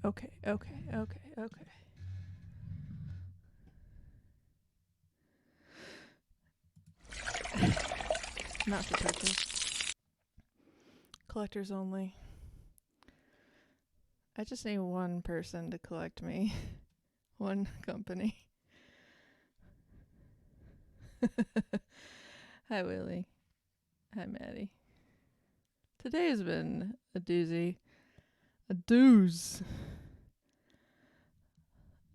Okay. Not for purchase. Collectors only. I just need one person to collect me. One company. Hi, Willie. Hi, Maddie. Today has been a doozy. A doozy.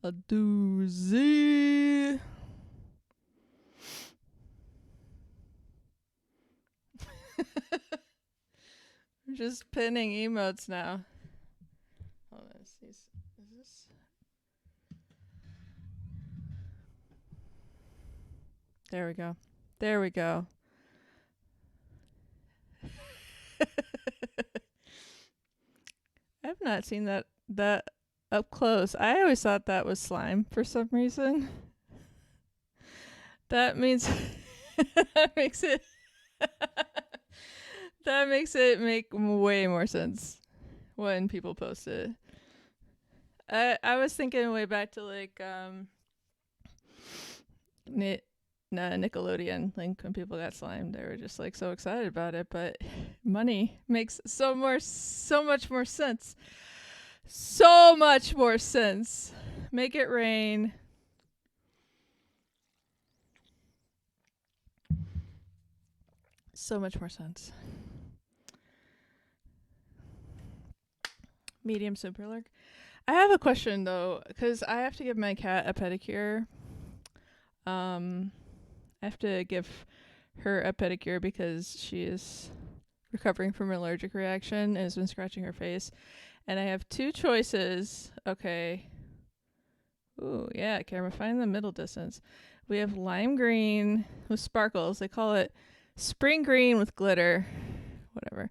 A doozy. We're just pinning emotes now. Hold on, is this? There we go. There we go. I've not seen that up close. I always thought that was slime for some reason. That means that makes it that makes it make way more sense when people post it. I was thinking way back to like Nickelodeon, like when people got slime, they were just like so excited about it. But money makes so much more sense. So much more sense. Make it rain. So much more sense. Medium super lark. I have a question though, because I have to give my cat a pedicure. I have to give her a pedicure because she is recovering from an allergic reaction and has been scratching her face. And I have two choices. Okay. Ooh, yeah, camera, find the middle distance. We have lime green with sparkles. They call it spring green with glitter. Whatever.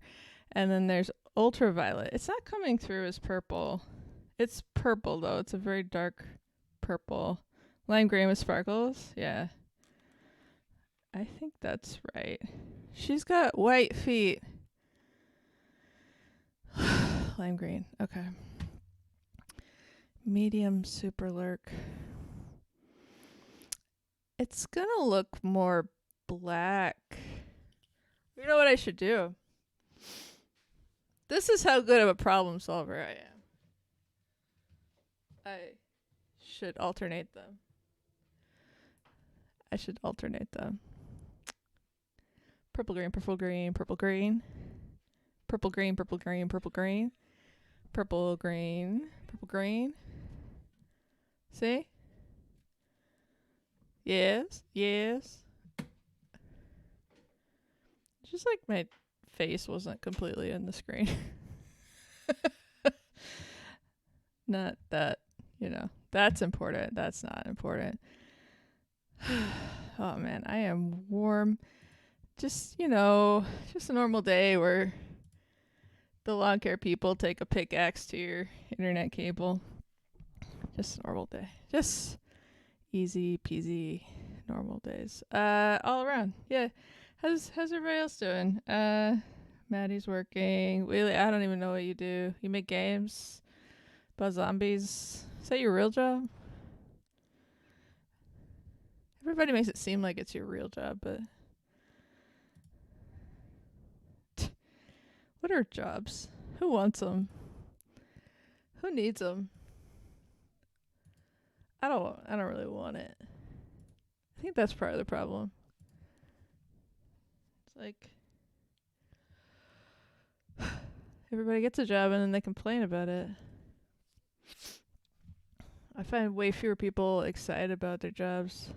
And then there's ultraviolet. It's not coming through as purple. It's purple, though. It's a very dark purple. Lime green with sparkles. Yeah. I think that's right. She's got white feet. Lime green. Okay. Medium super lurk. It's gonna look more black. You know what I should do? This is how good of a problem solver I am. I should alternate them. Purple green, purple green, purple green. Purple green, purple green, purple green. Purple green, purple green. See? Yes. Just like my face wasn't completely in the screen. Not that, that's important. That's not important. Oh man, I am warm. Just, just a normal day where the lawn care people take a pickaxe to your internet cable. Just a normal day. Just easy peasy normal days. All around. Yeah. How's everybody else doing? Maddie's working. Really, I don't even know what you do. You make games about zombies. Is that your real job? Everybody makes it seem like it's your real job, but what are jobs? Who wants them? Who needs them? I don't really want it. I think that's part of the problem. It's like everybody gets a job and then they complain about it. I find way fewer people excited about their jobs.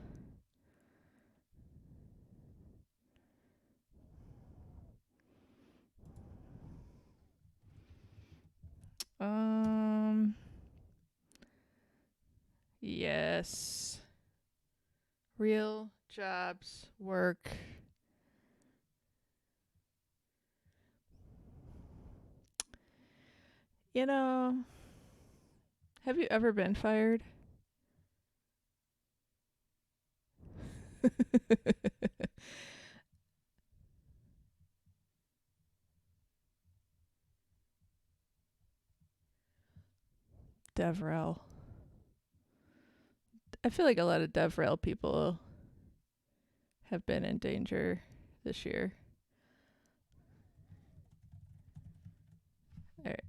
Yes. Real jobs work. Have you ever been fired? DevRel. I feel like a lot of DevRel people have been in danger this year. All right.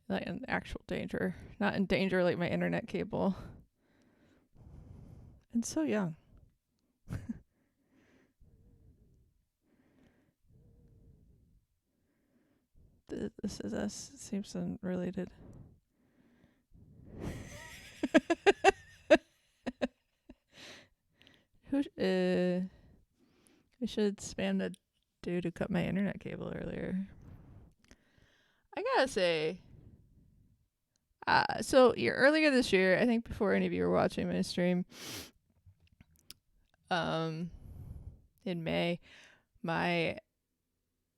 Not in actual danger. Not in danger like my internet cable. And so young. This is us. It seems unrelated. We should spam the dude who cut my internet cable earlier. I gotta say, so earlier this year, I think before any of you were watching my stream, in May, my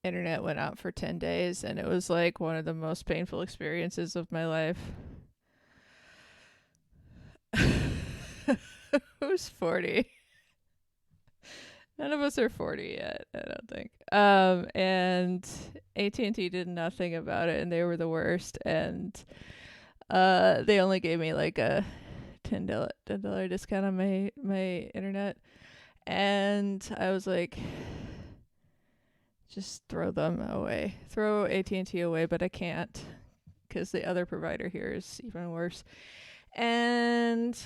internet went out for 10 days, and it was like one of the most painful experiences of my life. Who's 40? None of us are 40 yet, I don't think. And AT&T did nothing about it, and they were the worst. And they only gave me like a $10 discount on my internet. And I was like, just throw them away. Throw AT&T away, but I can't because the other provider here is even worse. And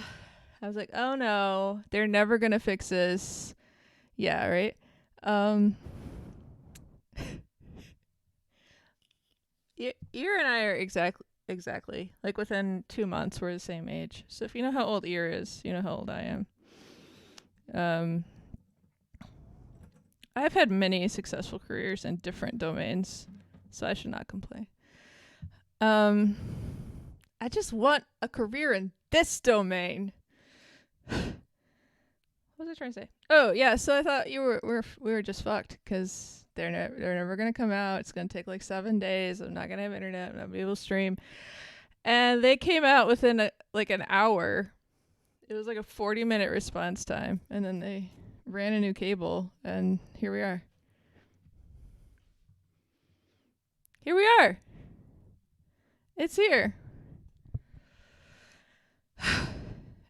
I was like, oh no, they're never going to fix this. Yeah, right? Ear and I are exactly. Like within 2 months, we're the same age. So if you know how old Ear is, you know how old I am. I've had many successful careers in different domains, so I should not complain. I just want a career in this domain. What was I trying to say? Oh yeah, so I thought we were just fucked because they're never gonna come out. It's gonna take like 7 days. I'm not gonna have internet. I'm not gonna be able to stream. And they came out within an hour. It was like a 40-minute response time, and then they ran a new cable, and here we are. Here we are. It's here.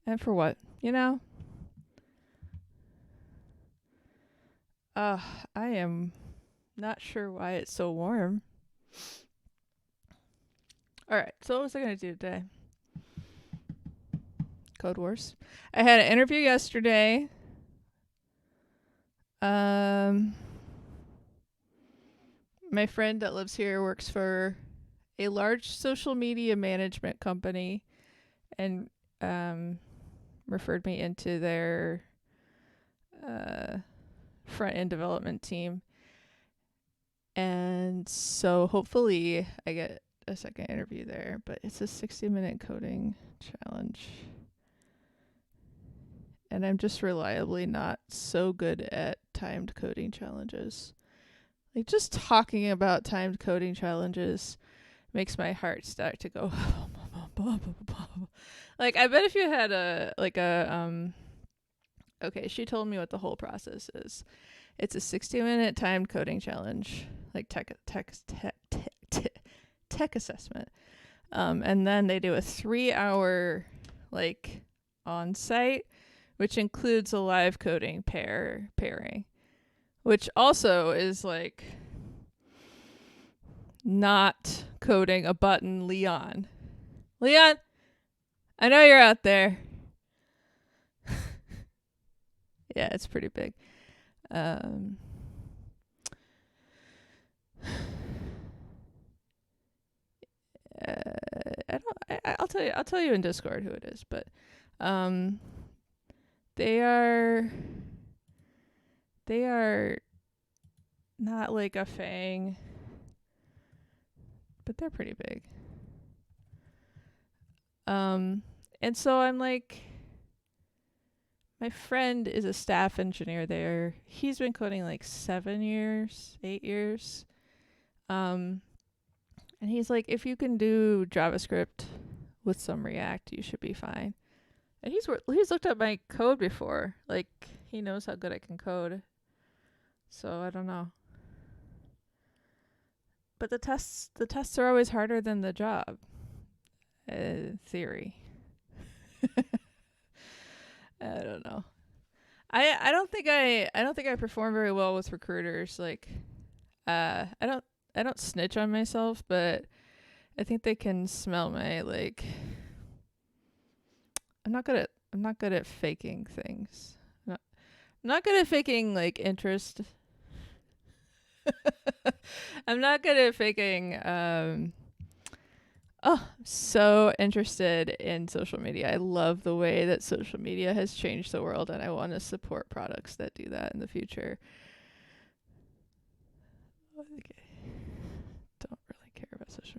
And for what? You know? I am not sure why it's so warm. Alright, so what was I going to do today? Code Wars. I had an interview yesterday. My friend that lives here works for a large social media management company and referred me into their front-end development team. And so hopefully I get a second interview there, but it's a 60-minute coding challenge. And I'm just reliably not so good at timed coding challenges. Like, just talking about timed coding challenges makes my heart start to go. Like, I bet if you had okay, she told me what the whole process is. It's a 60-minute timed coding challenge, like tech assessment. And then they do a 3-hour, like, on-site, which includes a live coding pairing, which also is like not coding a button. Leon, I know you're out there. Yeah, it's pretty big. I'll tell you in Discord who it is, but they are not like a FANG, but they're pretty big. And so I'm like, my friend is a staff engineer there. He's been coding like 8 years. And he's like, if you can do JavaScript with some React, you should be fine. And he's looked at my code before. Like, he knows how good I can code. So I don't know. But the tests are always harder than the job. theory. I don't know. I don't think I perform very well with recruiters. Like, I don't snitch on myself, but I think they can smell my, like, I'm not good at faking things. I'm not good at faking, like, interest. I'm not good at faking I'm so interested in social media. I love the way that social media has changed the world, and I want to support products that do that in the future. Okay. Don't really care about social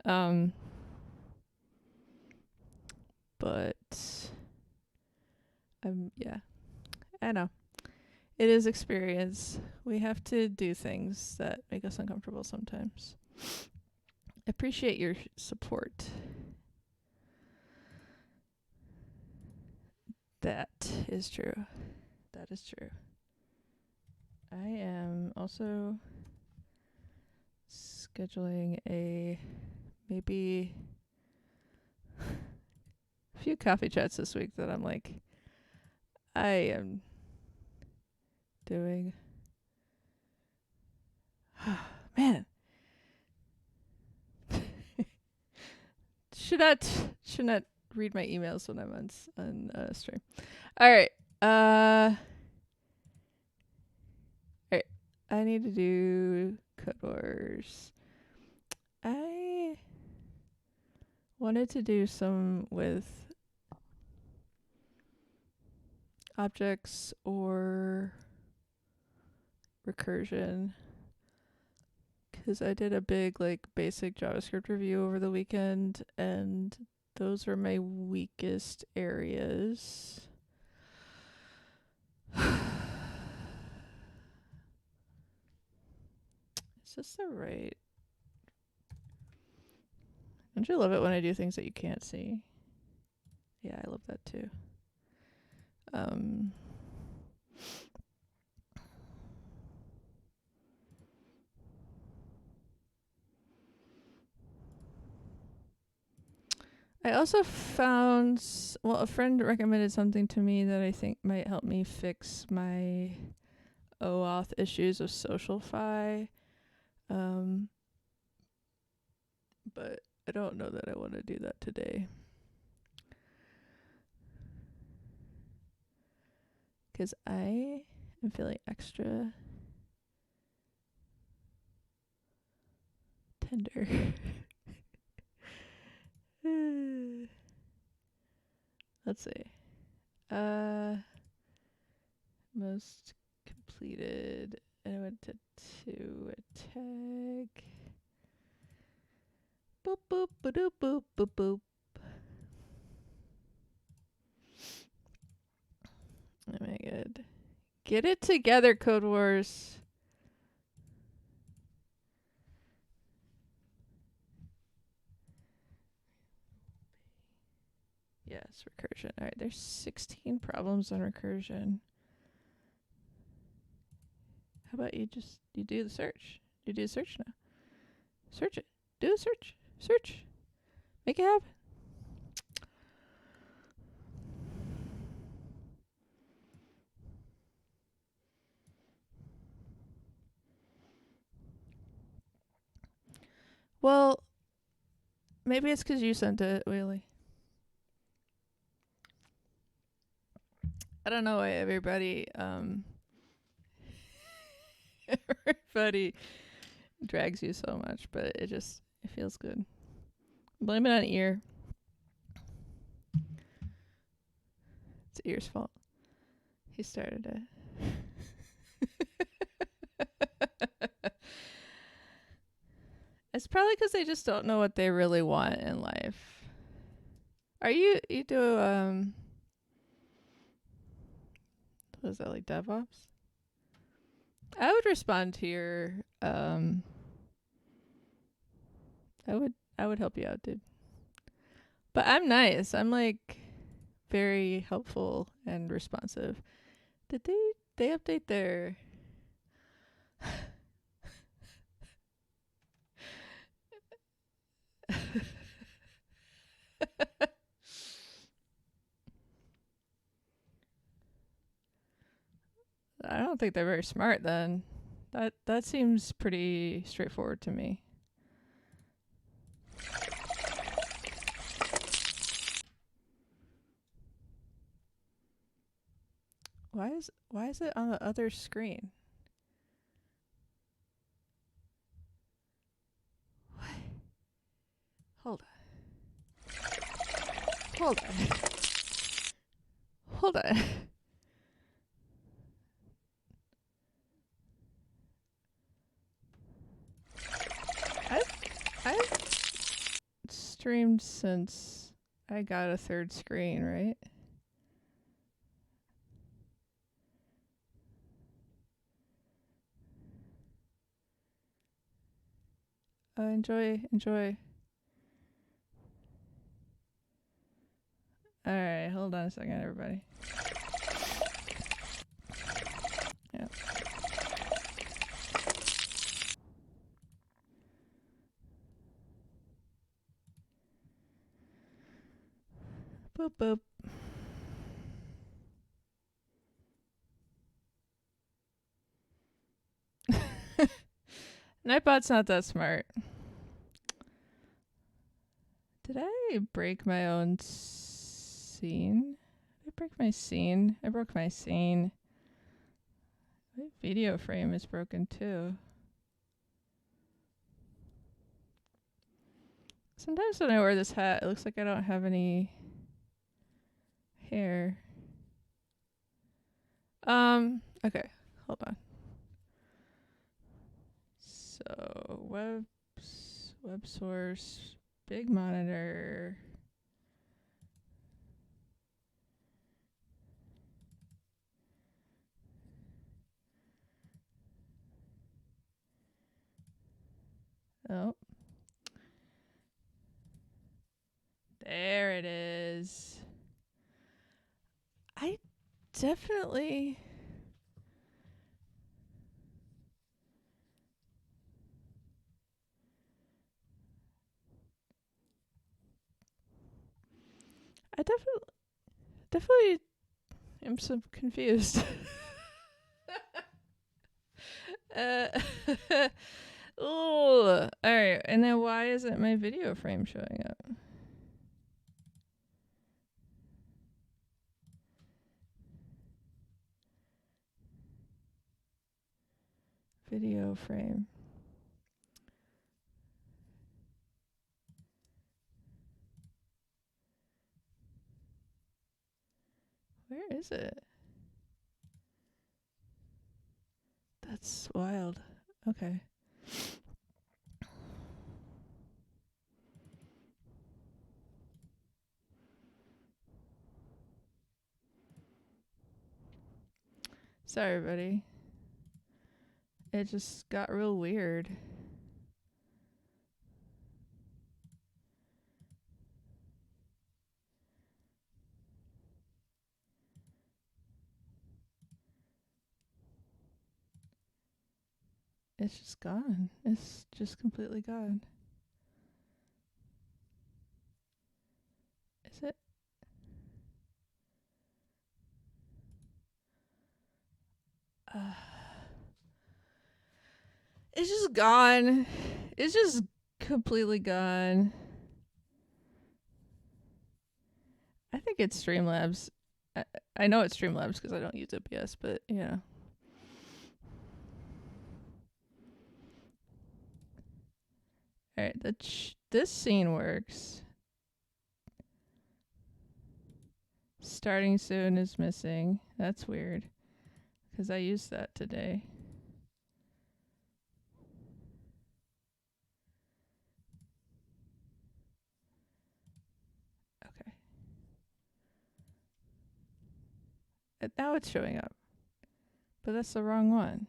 media. But yeah, I know. It is experience. We have to do things that make us uncomfortable sometimes. Appreciate your support. That is true. That is true. I am also scheduling maybe a few coffee chats this week that I'm like, I am doing. Man. Should not read my emails when I'm on stream. All right. All right. I need to do Code Wars. I wanted to do some with objects or recursion, because I did a big, like, basic JavaScript review over the weekend, and those were my weakest areas. Is this the right? Don't you love it when I do things that you can't see? Yeah, I love that too. I also found, a friend recommended something to me that I think might help me fix my OAuth issues of SocialFi. But I don't know that I want to do that today. Because I am feeling extra tender. Let's see. Most completed. And I went to a tag. Boop, boop, ba-doop, boop, boop, boop. Oh my god. Get it together, Code Wars. Yes, recursion. Alright, there's 16 problems on recursion. How about you do the search? You do the search now. Search it. Do a search. Search. Make it happen. Well, maybe it's because you sent it, Whaley. I don't know why everybody drags you so much, but it feels good. Blame it on Ear. It's Ear's fault. He started it. It's probably because they just don't know what they really want in life. Are you do what is that, like DevOps? I would respond to your I would help you out, dude. But I'm nice. I'm like very helpful and responsive. Did they update their I don't think they're very smart then. That seems pretty straightforward to me. Why is it on the other screen? What? Hold on. Hold on. Hold on. I've streamed since I got a third screen, right? Enjoy. Alright, hold on a second, everybody. Yeah. Boop boop. Nightbot's not that smart. Did I break my own scene? Did I break my scene? I broke my scene. My video frame is broken too. Sometimes when I wear this hat, it looks like I don't have any hair. Okay, hold on. So, web source, big monitor. Oh. There it is. I definitely definitely am so confused. Oh, all right. And then why isn't my video frame showing up? Video frame. Where is it? That's wild. Okay. Sorry, everybody. It just got real weird. It's just gone. It's just completely gone. Is it? It's just gone. It's just completely gone. I think it's Streamlabs. I know it's Streamlabs because I don't use OBS, but yeah. Alright, this scene works. Starting soon is missing. That's weird. Because I used that today. Okay. Now it's showing up. But that's the wrong one.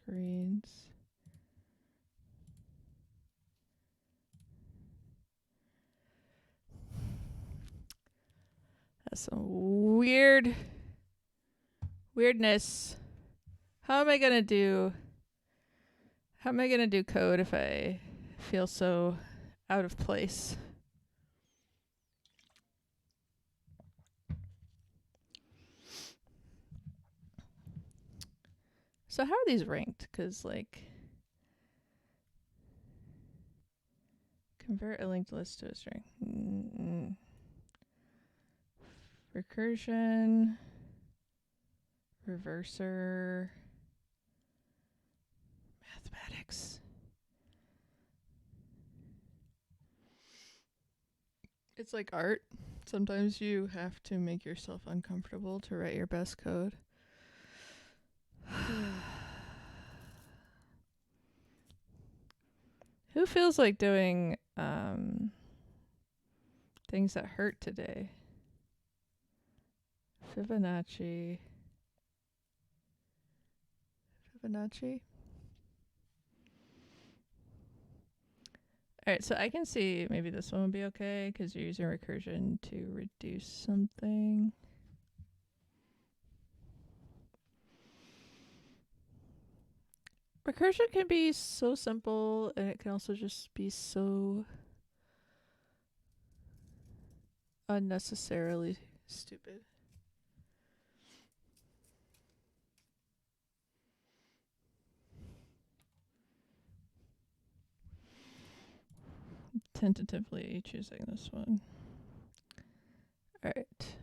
Screens. That's some weird weirdness. How am I gonna do code if I feel so out of place? So how are these ranked? Because, like, convert a linked list to a string. Recursion. Reverser. Mathematics. It's like art. Sometimes you have to make yourself uncomfortable to write your best code. Who feels like doing things that hurt today? Fibonacci. Alright, so I can see maybe this one would be okay because you're using recursion to reduce something. Recursion can be so simple, and it can also just be so unnecessarily stupid. Tentatively choosing this one. Alright.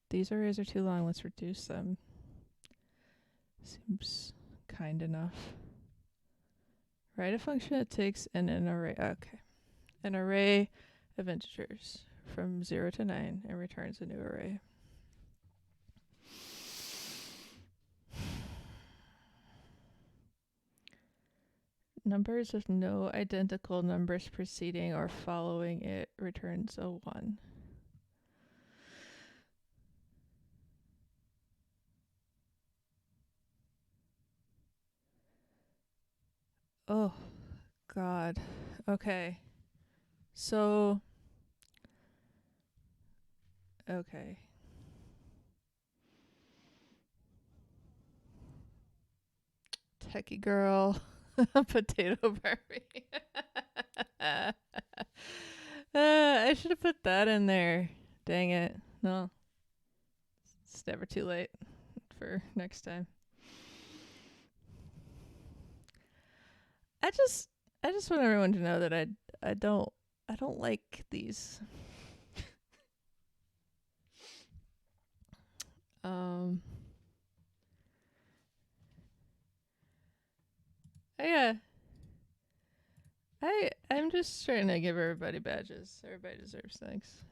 These arrays are too long. Let's reduce them. Seems kind enough. Write a function that takes an array. Okay. An array of integers from 0 to 9 and returns a new array. Numbers with no identical numbers preceding or following it returns a 1. Oh, God. Okay. So, okay. Techie girl. Potato Barbie. I should have put that in there. Dang it. No. It's never too late for next time. I just want everyone to know that I don't like these. Yeah. I'm just trying to give everybody badges. Everybody deserves things.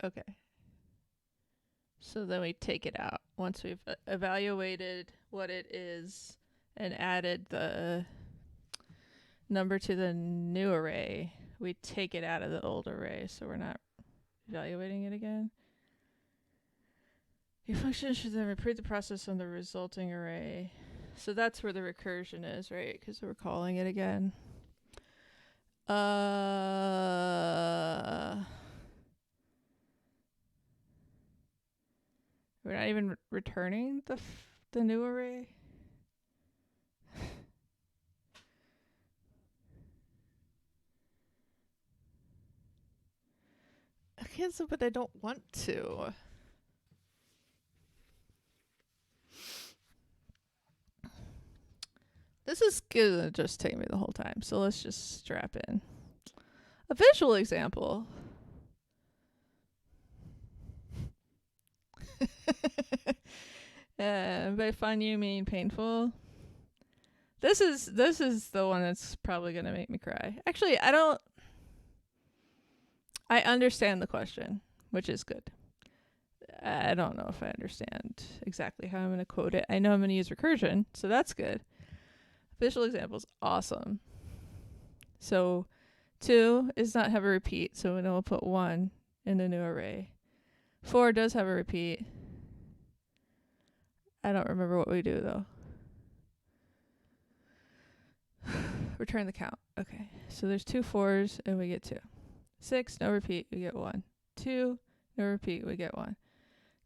Okay. So then we take it out. Once we've evaluated what it is and added the number to the new array, we take it out of the old array, so we're not evaluating it again. Your function should then repeat the process on the resulting array. So that's where the recursion is, right? Because we're calling it again. We're not even returning the new array. I can't, but I don't want to. This is gonna just take me the whole time, so let's just strap in a visual example. By fun you mean painful. This is the one that's probably gonna make me cry. Actually, I understand the question, which is good. I don't know if I understand exactly how I'm gonna code it. I know I'm gonna use recursion, so that's good. Visual examples, awesome. So 2 does not have a repeat, so then we'll put 1 in the new array. 4 does have a repeat. I don't remember what we do though. return the count. Okay, so there's 2 4s and we get 2. 6, no repeat, we get 1. 2, no repeat, we get 1.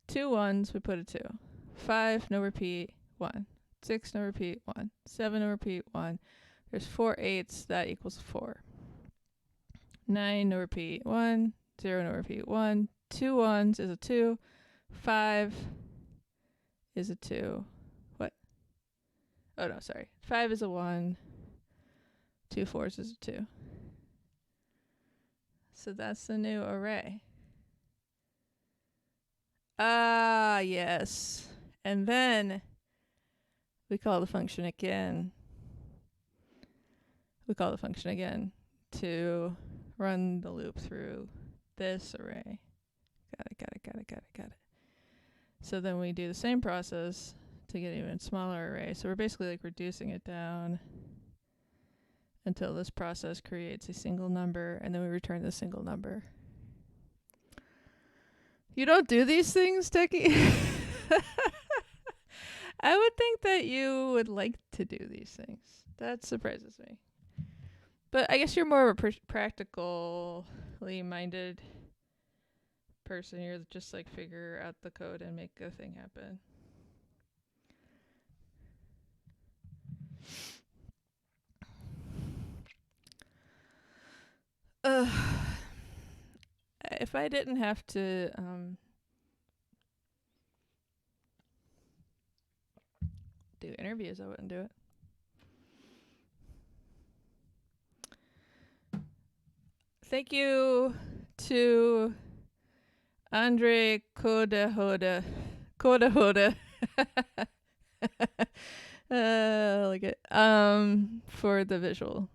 2 1s, we put a 2. 5, no repeat, 1. 6, no repeat, 1. 7, no repeat, 1. There's 4 8s, that equals 4. 9, no repeat, 1. 0, no repeat, 1. 2 1s is a 2. 5 is a 2. What? Oh, no, sorry. 5 is a 1. 2 4s is a 2. So that's the new array. Ah, yes. And then we call the function again. We call the function again to run the loop through this array. Got it. So then we do the same process to get an even smaller array. So we're basically like reducing it down until this process creates a single number, and then we return the single number. You don't do these things, Techie? I would think that you would like to do these things. That surprises me. But I guess you're more of a practically minded person. You're just like figure out the code and make a thing happen. If I didn't have to do interviews, I wouldn't do it. Thank you to Andre Kodahoda. I like it. For the visual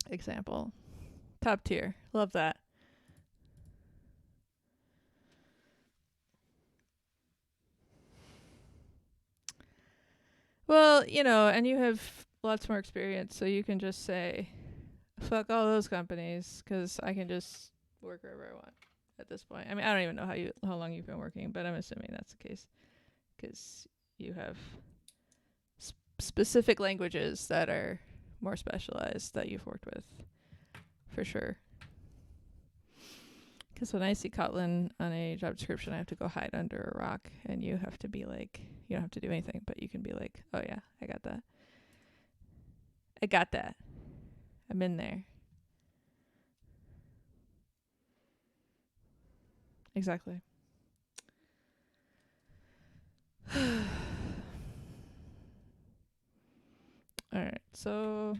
example. Top tier. Love that. Well, and you have lots more experience, so you can just say, fuck all those companies, because I can just work wherever I want at this point. I mean, I don't even know how long you've been working, but I'm assuming that's the case, because you have specific languages that are more specialized that you've worked with, for sure. Because when I see Kotlin on a job description, I have to go hide under a rock, and you have to be like, you don't have to do anything, but you can be like, oh yeah, I got that. I'm in there. Exactly. All right, so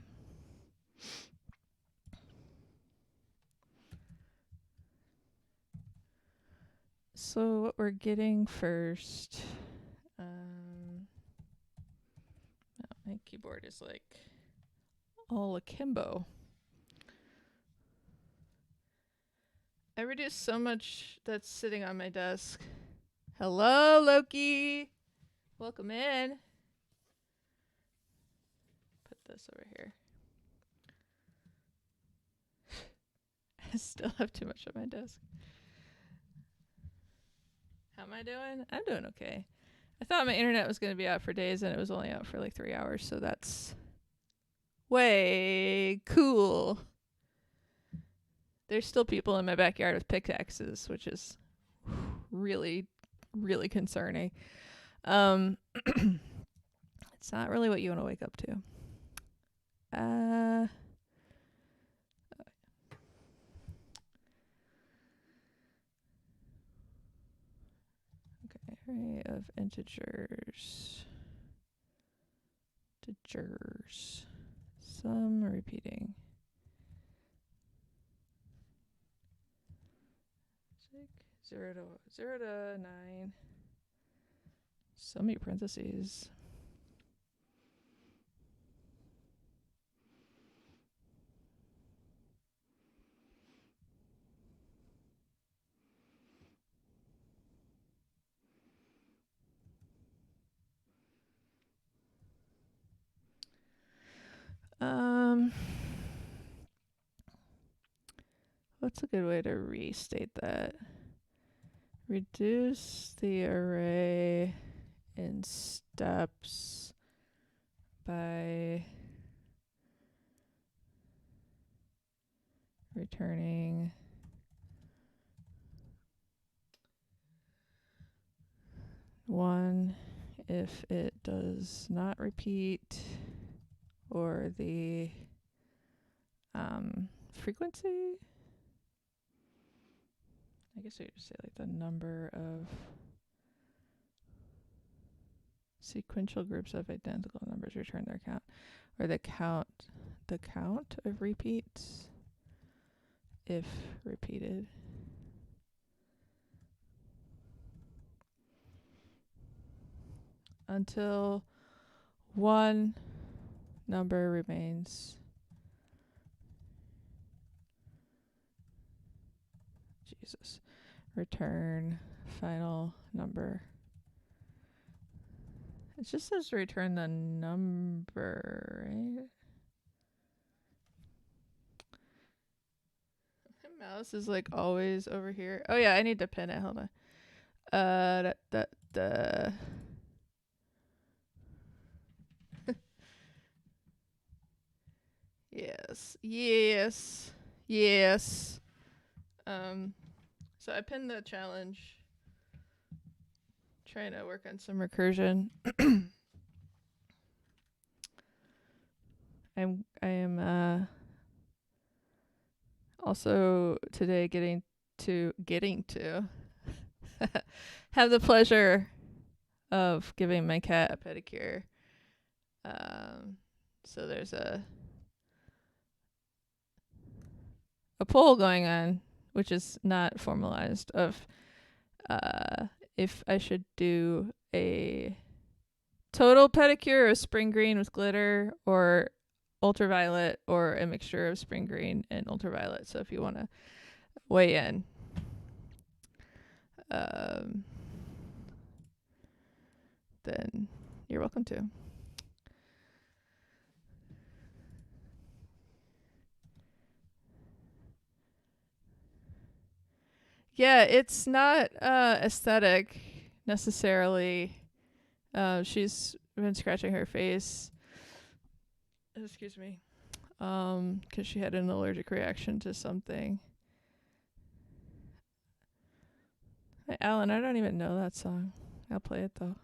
what we're getting first, my keyboard is like all akimbo. I reduced so much that's sitting on my desk. Hello, Loki. Welcome in. Put this over here. I still have too much on my desk. How am I doing? I'm doing okay. I thought my internet was going to be out for days, and it was only out for like 3 hours, so that's way cool. There's still people in my backyard with pickaxes, which is really, really concerning. It's not really what you want to wake up to. Okay, array of integers. Some repeating. 0 to 9. So many parentheses. What's a good way to restate that? Reduce the array in steps by returning one if it does not repeat, or the frequency. I guess we could just say like the number of sequential groups of identical numbers return their count, or the count of repeats if repeated. Until one number remains. Jesus. Return final number. It just says return the number, right? My mouse is like always over here. Oh yeah, I need to pin it. Hold on. Yes. So I pinned the challenge. Trying to work on some recursion. I am also today getting to have the pleasure of giving my cat a pedicure. So there's a poll going on, which is not formalized, of if I should do a total pedicure of spring green with glitter, or ultraviolet, or a mixture of spring green and ultraviolet. So if you want to weigh in, then you're welcome to. Yeah, it's not aesthetic necessarily. She's been scratching her face. Excuse me. 'Cause she had an allergic reaction to something. Hey, Alan, I don't even know that song. I'll play it though.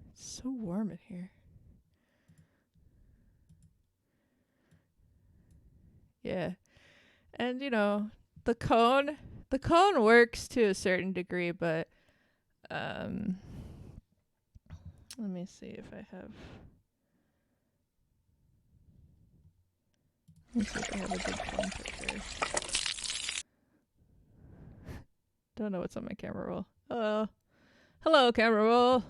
It's so warm in here. Yeah. And the cone works to a certain degree, but let me see if I have a good cone picture. Don't know what's on my camera roll. Hello, camera roll.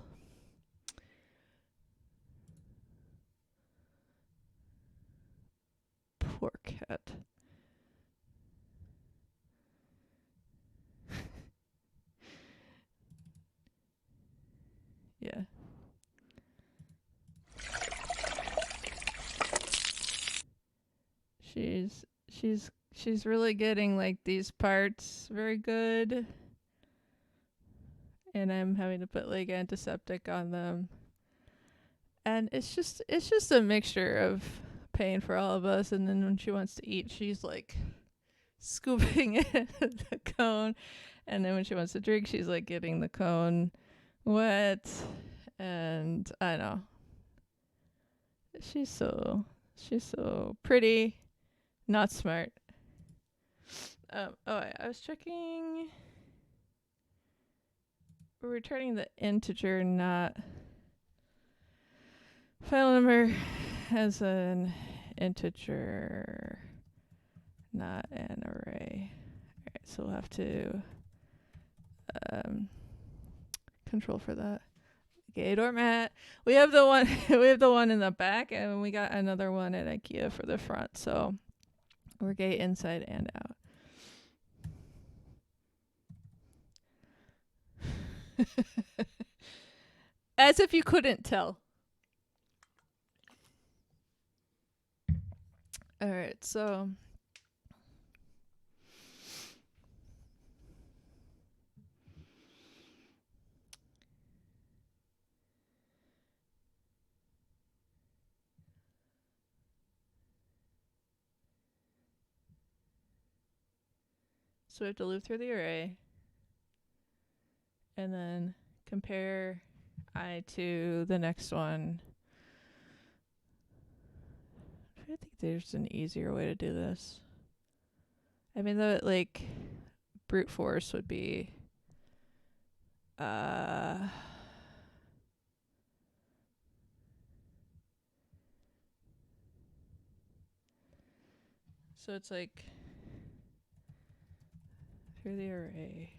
Poor cat. Yeah. She's really getting like these parts very good. And I'm having to put like antiseptic on them. And it's just a mixture of pain for all of us. And then when she wants to eat, she's like scooping in the cone. And then when she wants to drink, she's like getting the cone wet. And I know. She's so pretty, not smart. I was checking. We're returning the integer, not final number, as an integer, not an array. Alright, so we'll have to control for that. Okay, doormat. We have the one in the back, and we got another one at IKEA for the front. So we're gay inside and out. As if you couldn't tell. All right, so So we have to loop through the array and then compare I to the next one. I think there's an easier way to do this. I mean, the like brute force would be so it's like through the array,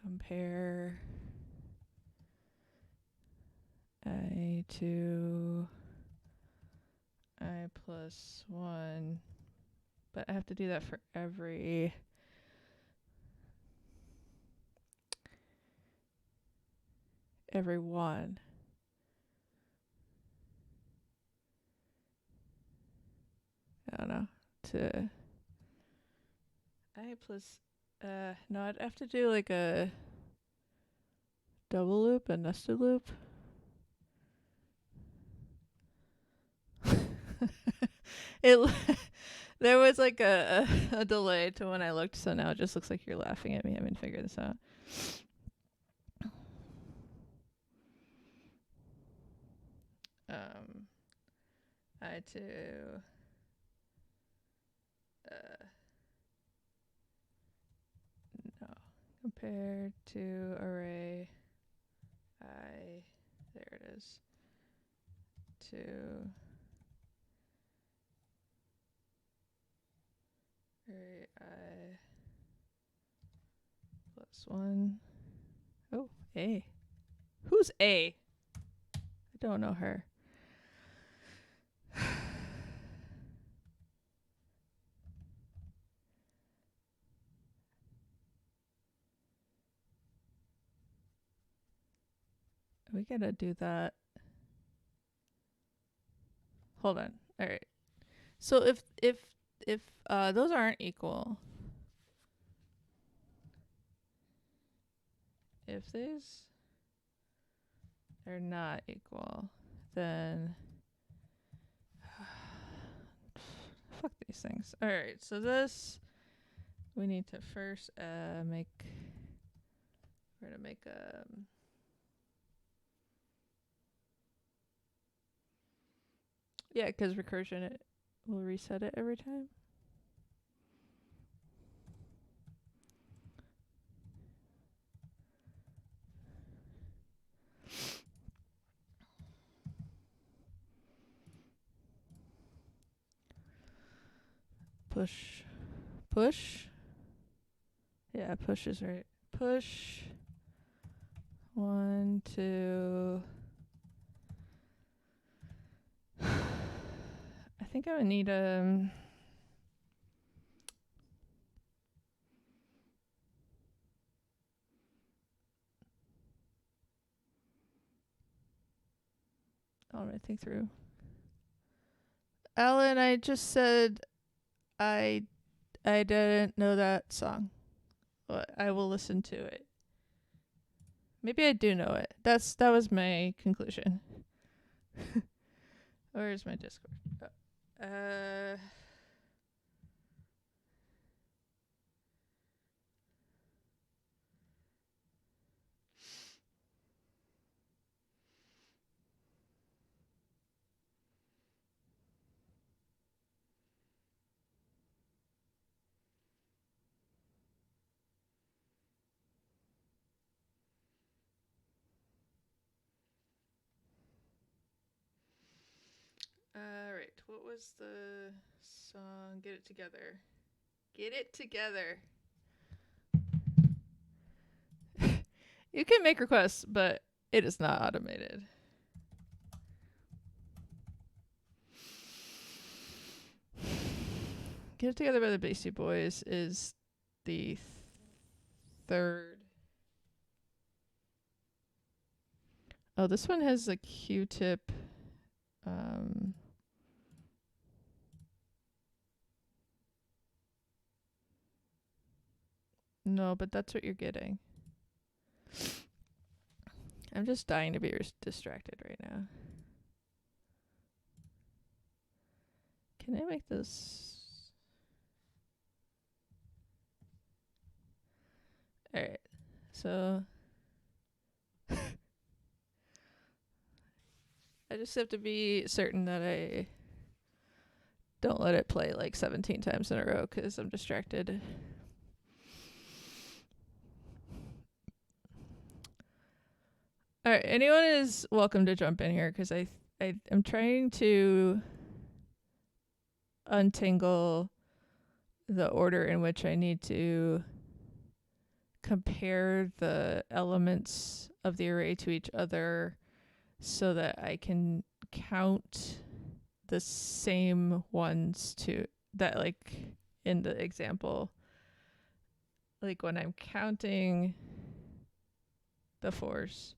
compare I to I plus 1, but I have to do that for every one. I don't know. To I plus no, I'd have to do like a double loop, a nested loop. it there was like a delay to when I looked, so now it just looks like you're laughing at me having to figure this out. I to no, compared to array I, there it is, to array I plus 1. Oh, A. Who's A? I don't know her. We gotta do that. Hold on. All right. So if those aren't equal, if these are not equal, then fuck these things. All right. So this we need to first make. We're gonna make yeah, because recursion it will reset it every time. Push. Yeah, push is right. Push 1, 2. I think I would need I'm gonna think through. Alan, I just said I didn't know that song. But I will listen to it. Maybe I do know it. That was my conclusion. Where's my Discord? Alright, what was the song? Get It Together. Get It Together. You can make requests, but it is not automated. Get It Together by the Beastie Boys is the third. Oh, this one has a Q-tip. No, but that's what you're getting. I'm just dying to be distracted right now. Can I make this? Alright. So I just have to be certain that I don't let it play like 17 times in a row because I'm distracted. All right, anyone is welcome to jump in here because I'm trying to untangle the order in which I need to compare the elements of the array to each other so that I can count the same ones to that, like in the example, like when I'm counting the fours.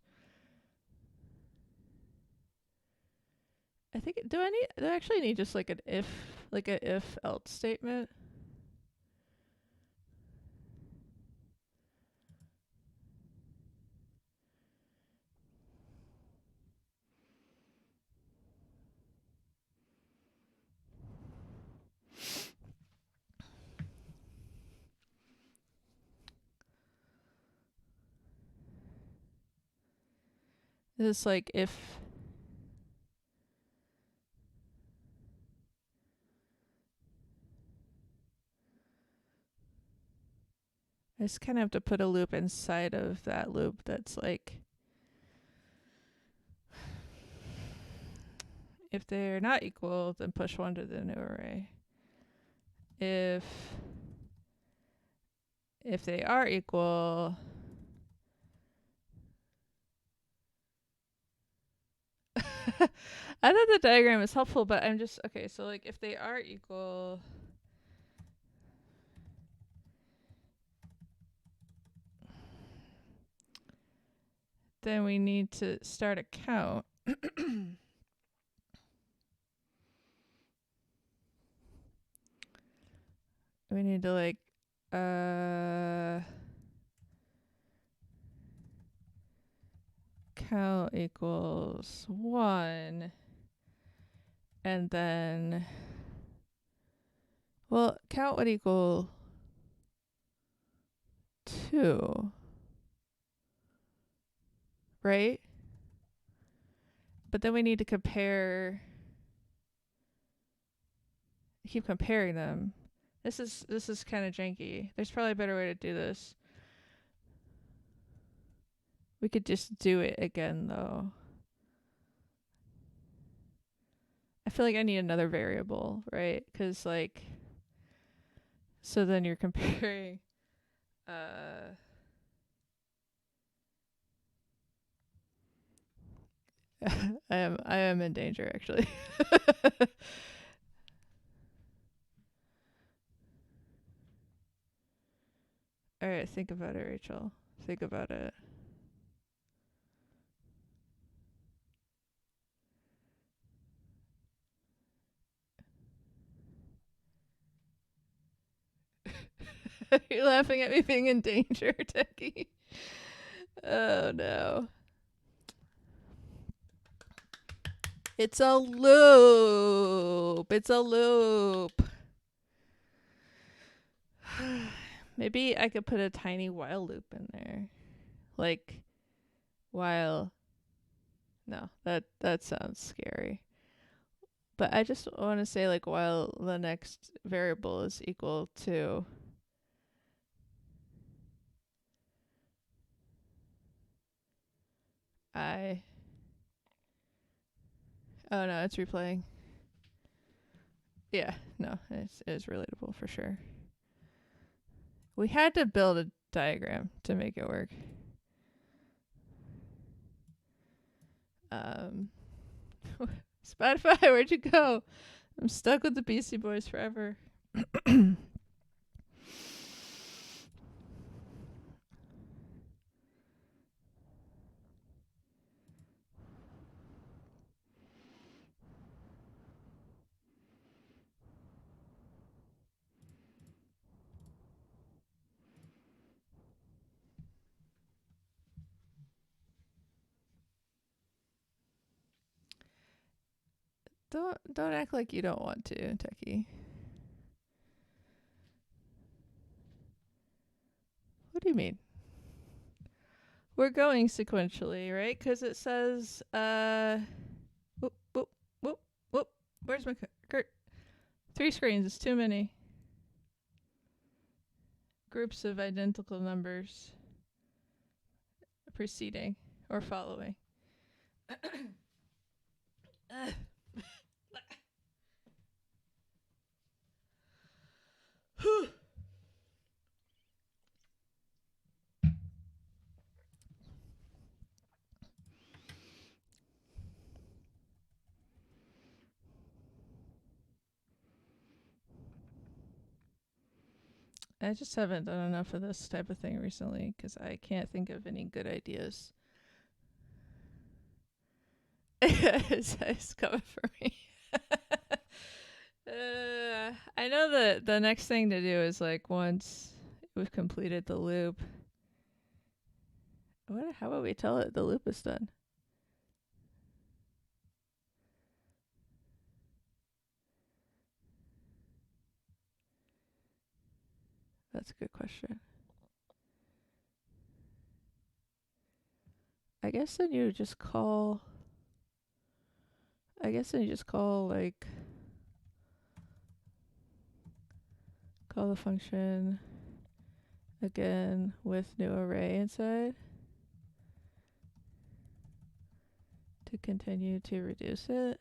I think do I actually need just like an if else statement? It's like if I just kind of have to put a loop inside of that loop that's like if they're not equal, then push one to the new array. If they are equal, I thought the diagram is helpful, but I'm just okay. So like if they are equal, then we need to start a count. We need to like count equals 1, and then count would equal 2, right? But then we need to keep comparing them. This is kind of janky. There's probably a better way to do this. We could just do it again though. I feel like I need another variable, right? Because like, so then you're comparing. I am in danger actually. All right, think about it, Rachel. Think about it. You're laughing at me being in danger, Techie. Oh no. It's a loop. It's a loop. Maybe I could put a tiny while loop in there. Like while no, that sounds scary. But I just want to say like while the next variable is equal to I. Oh no, it's replaying. Yeah, no, it is relatable for sure. We had to build a diagram to make it work. Spotify, where'd you go? I'm stuck with the Beastie Boys forever. Don't act like you don't want to, Techie. What do you mean? we're going sequentially, right? Because it says, whoop, whoop, whoop, whoop. Where's my Kurt? 3 screens is too many. Groups of identical numbers preceding or following. I just haven't done enough of this type of thing recently because I can't think of any good ideas. It's coming for me. I know that the next thing to do is like once we've completed the loop. How about we tell it the loop is done? That's a good question. I guess then you just call like call the function again with new array inside to continue to reduce it.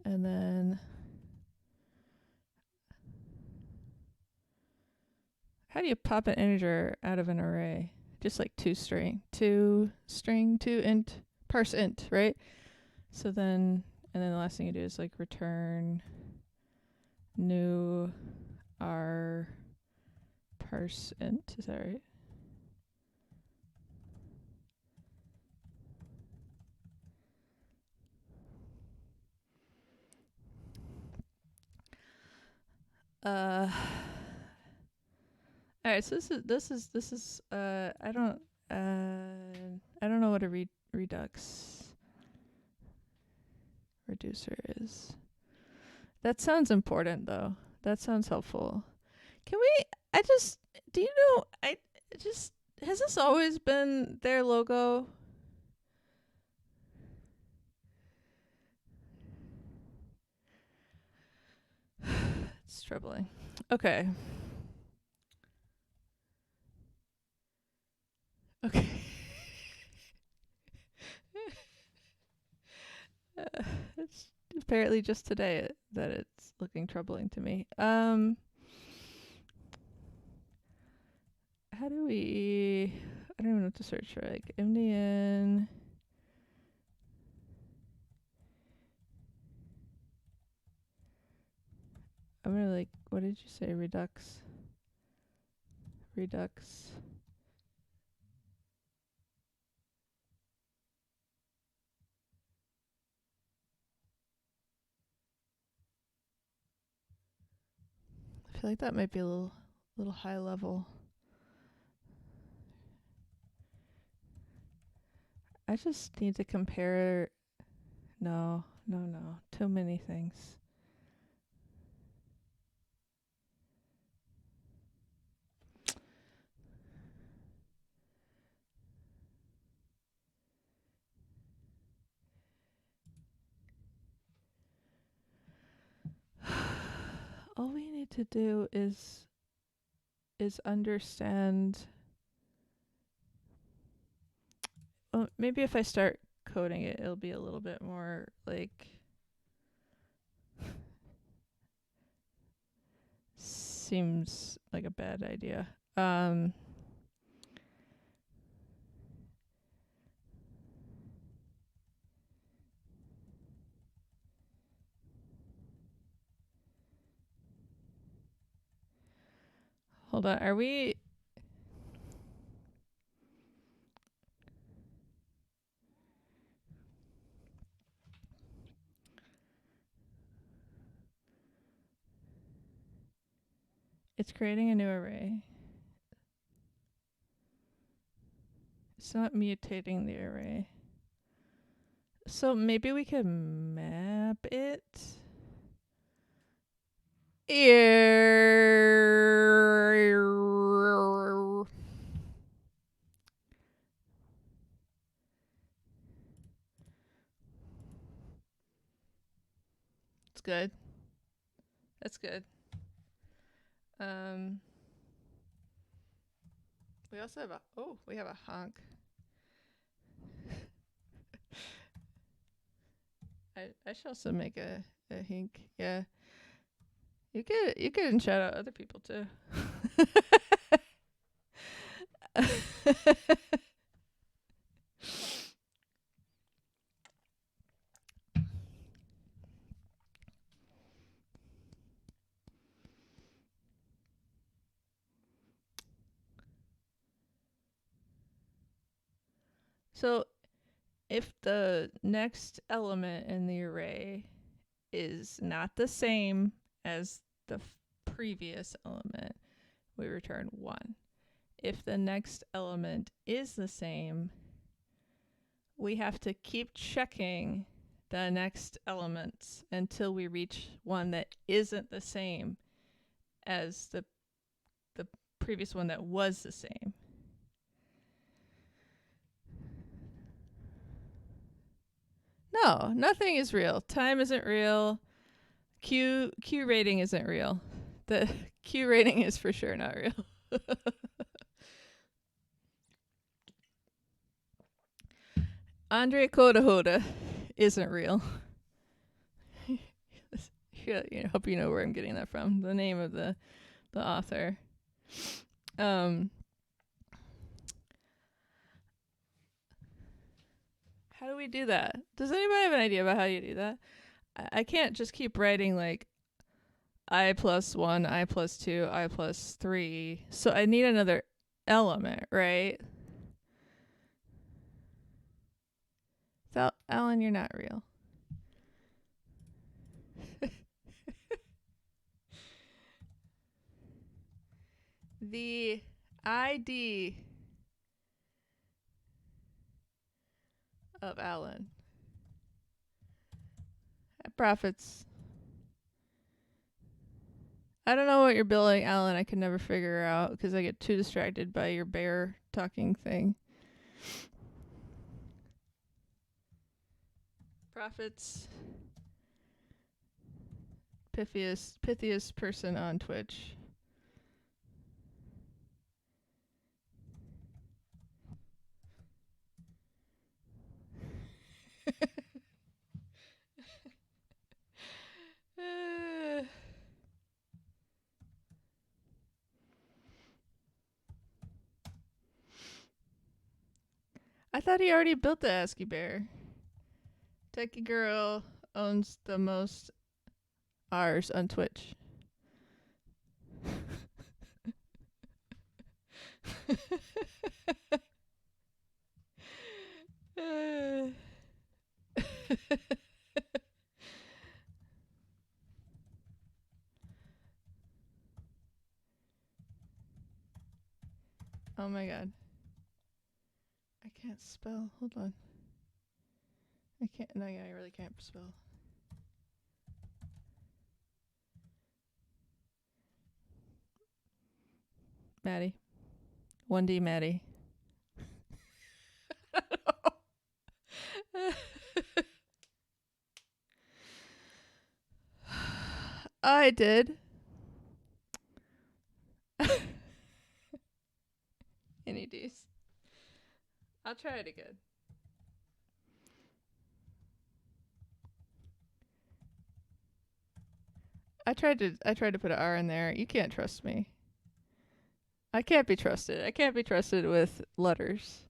And then how do you pop an integer out of an array? Just like two string to int, parse int, right? So then, and then the last thing you do is like return new r parse int. Is that right? All right, so this is I don't know what a redux reducer is. That sounds important though. That sounds helpful. Do you know, has this always been their logo? It's troubling. Okay. Okay. It's apparently just today that it's looking troubling to me. How do we... I don't even know what to search for. Like, MDN... I'm gonna like... What did you say? Redux. I feel like that might be a little high level. I just need to compare... No. Too many things. All we need to do is understand... Well, maybe if I start coding it, it'll be a little bit more like... Seems like a bad idea. Hold on, are we... It's creating a new array. It's not mutating the array. So maybe we could map it. That's good. That's good. We also have we have a honk. I should also make a hink. Yeah. You could shout out other people too. So if the next element in the array is not the same as the previous element, we return 1. If the next element is the same, we have to keep checking the next elements until we reach one that isn't the same as the previous one that was the same. No, nothing is real. Time isn't real. Q rating isn't real. The Q rating is for sure not real. Andre Kodahoda isn't real. Hope you know where I'm getting that from. The name of the author. How do we do that? Does anybody have an idea about how you do that? I can't just keep writing like I plus 1, I plus 2, I plus 3. So I need another element, right? So, Alan, you're not real. The ID of Alan. Profits. I don't know what you're building, Alan. I can never figure out because I get too distracted by your bear talking thing. Profits. Pithiest person on Twitch. I thought he already built the ASCII bear. Techie Girl owns the most R's on Twitch. Oh my god. I can't spell. Hold on. I can't. No, I really can't spell. Maddie. 1D Maddie. I did. Any D's. I'll try it again. I tried to put an R in there. You can't trust me. I can't be trusted. I can't be trusted with letters.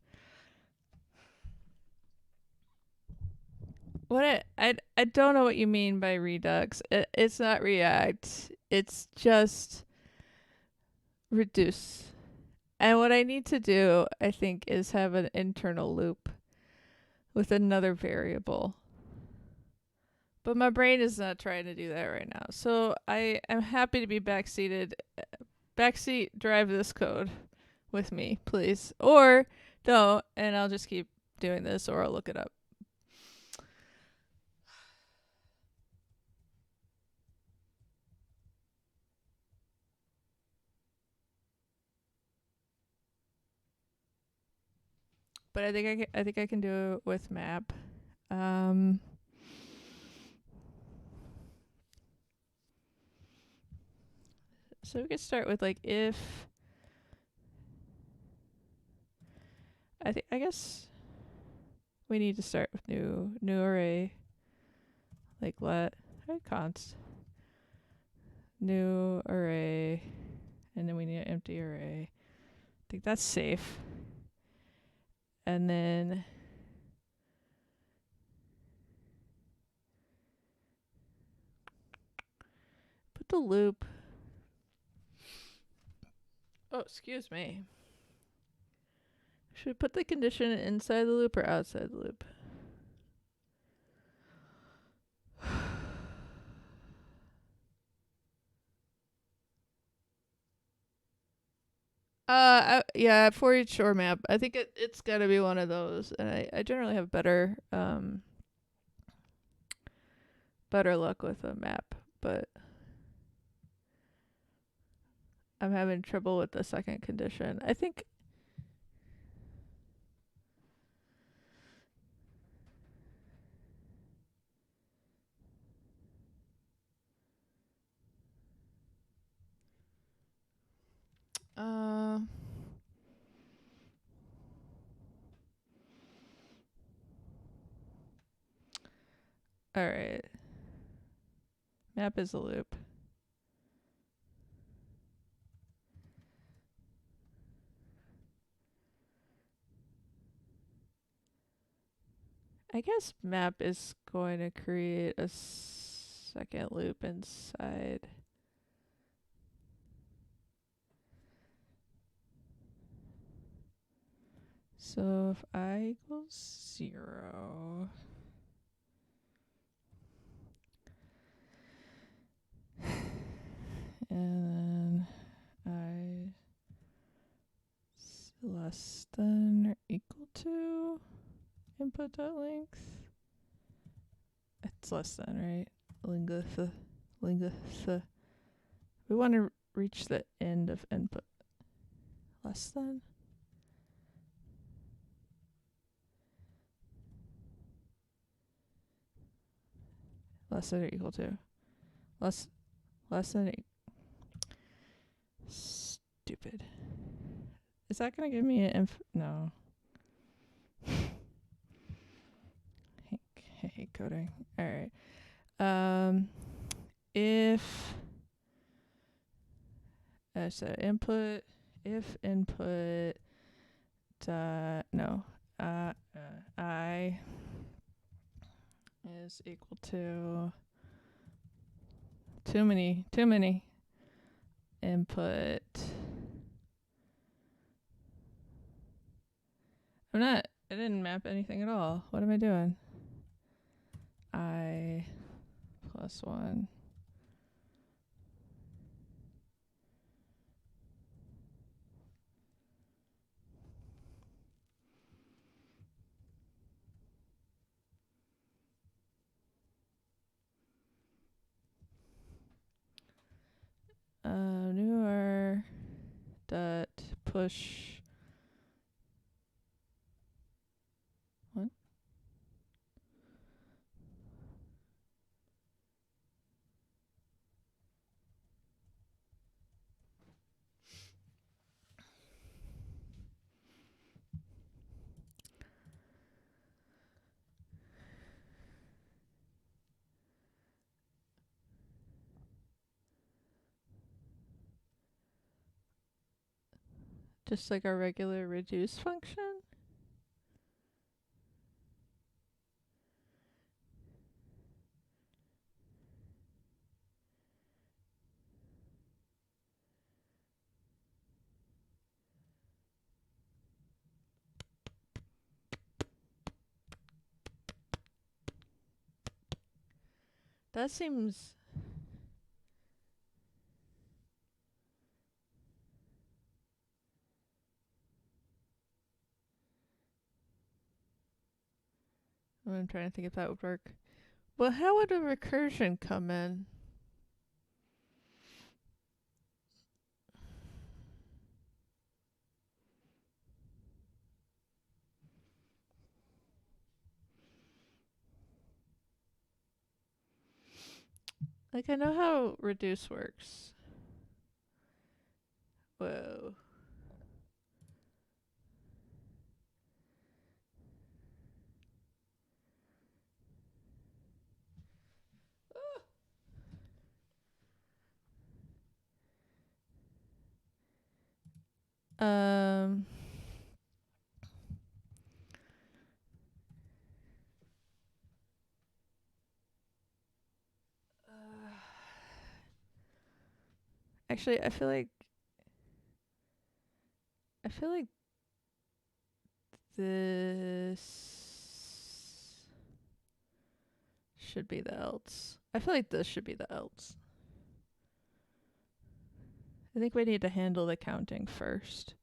I don't know what you mean by Redux. It's not React. It's just reduce. And what I need to do, I think, is have an internal loop with another variable. But my brain is not trying to do that right now. So I am happy to be backseated. Backseat drive this code with me, please. Or don't, and I'll just keep doing this, or I'll look it up. But I think I can do it with map. So we could start with like if. I guess we need to start with new array. Like let const new array, and then we need an empty array. I think that's safe. And then put the loop. Oh, excuse me. Should we put the condition inside the loop or outside the loop? Yeah, for each or map. I think it's gotta be one of those. And I generally have better luck with a map, but I'm having trouble with the second condition. I think all right. Map is a loop. I guess map is going to create a second loop inside. So if I equals 0, and then I less than or equal to input.length. It's less than, right? Length. We want to reach the end of input. Less than. Less than or equal to. Less than. Stupid. Is that gonna give me an no? I hate coding. All right. If so input, if input no I is equal to too many input. I didn't map anything at all. What am I doing? I plus 1. Newer dot push. What? Just like our regular reduce function? That seems... I'm trying to think if that would work. Well, how would a recursion come in? Like, I know how reduce works. Whoa. Um. Actually, I feel like this should be the else. I feel like this should be the else. I think we need to handle the counting first.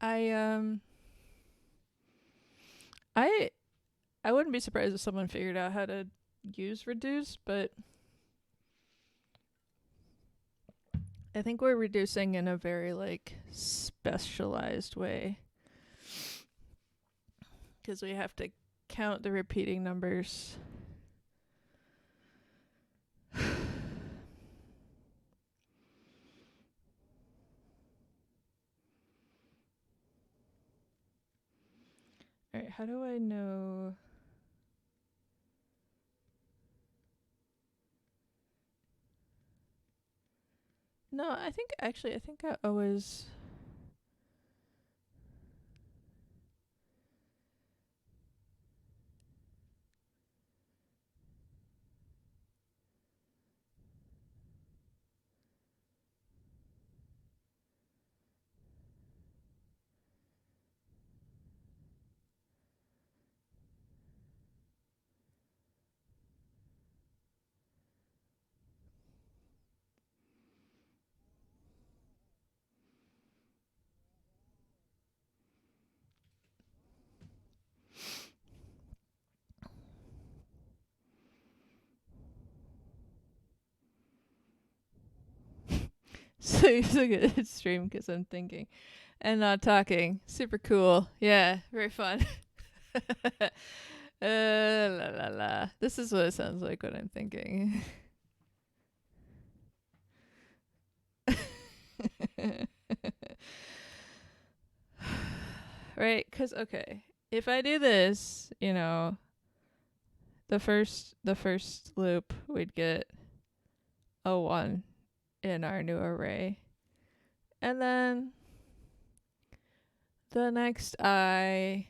I I I wouldn't be surprised if someone figured out how to use reduce, but I think we're reducing in a very like specialized way because we have to count the repeating numbers. All right, how do I know? No, I think I always. So it's a good stream because I'm thinking and not talking. Super cool. Yeah, very fun. La la la. This is what it sounds like when I'm thinking. Right? Because okay, if I do this, the first loop we'd get a 1 in our new array, and then the next I.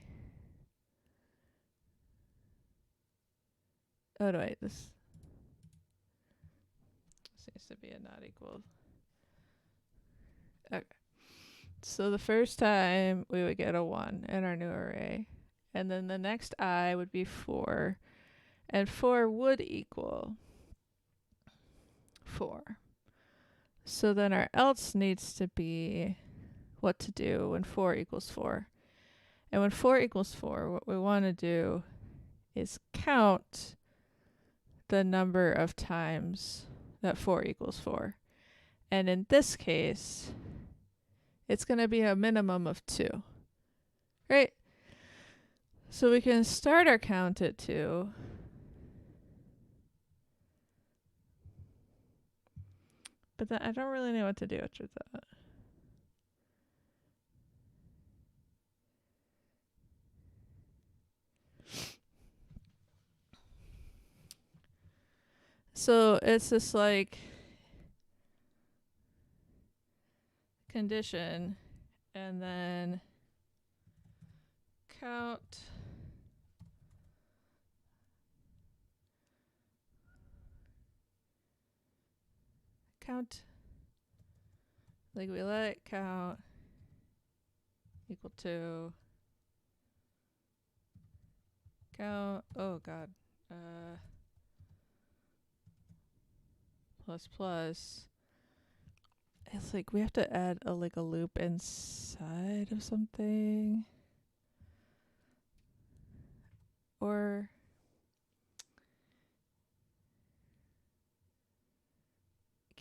Oh no, wait, this needs to be a not equal. Okay. So the first time we would get a 1 in our new array, and then the next I would be 4, and 4 would equal 4. So then our else needs to be what to do when 4 equals 4. And when 4 equals 4, what we want to do is count the number of times that 4 equals 4. And in this case, it's going to be a minimum of 2. Right? So we can start our count at 2. But then I don't really know what to do after that. So it's this like condition, and then count like we let it count equal to count, oh god, plus plus. It's like we have to add a loop inside of something, or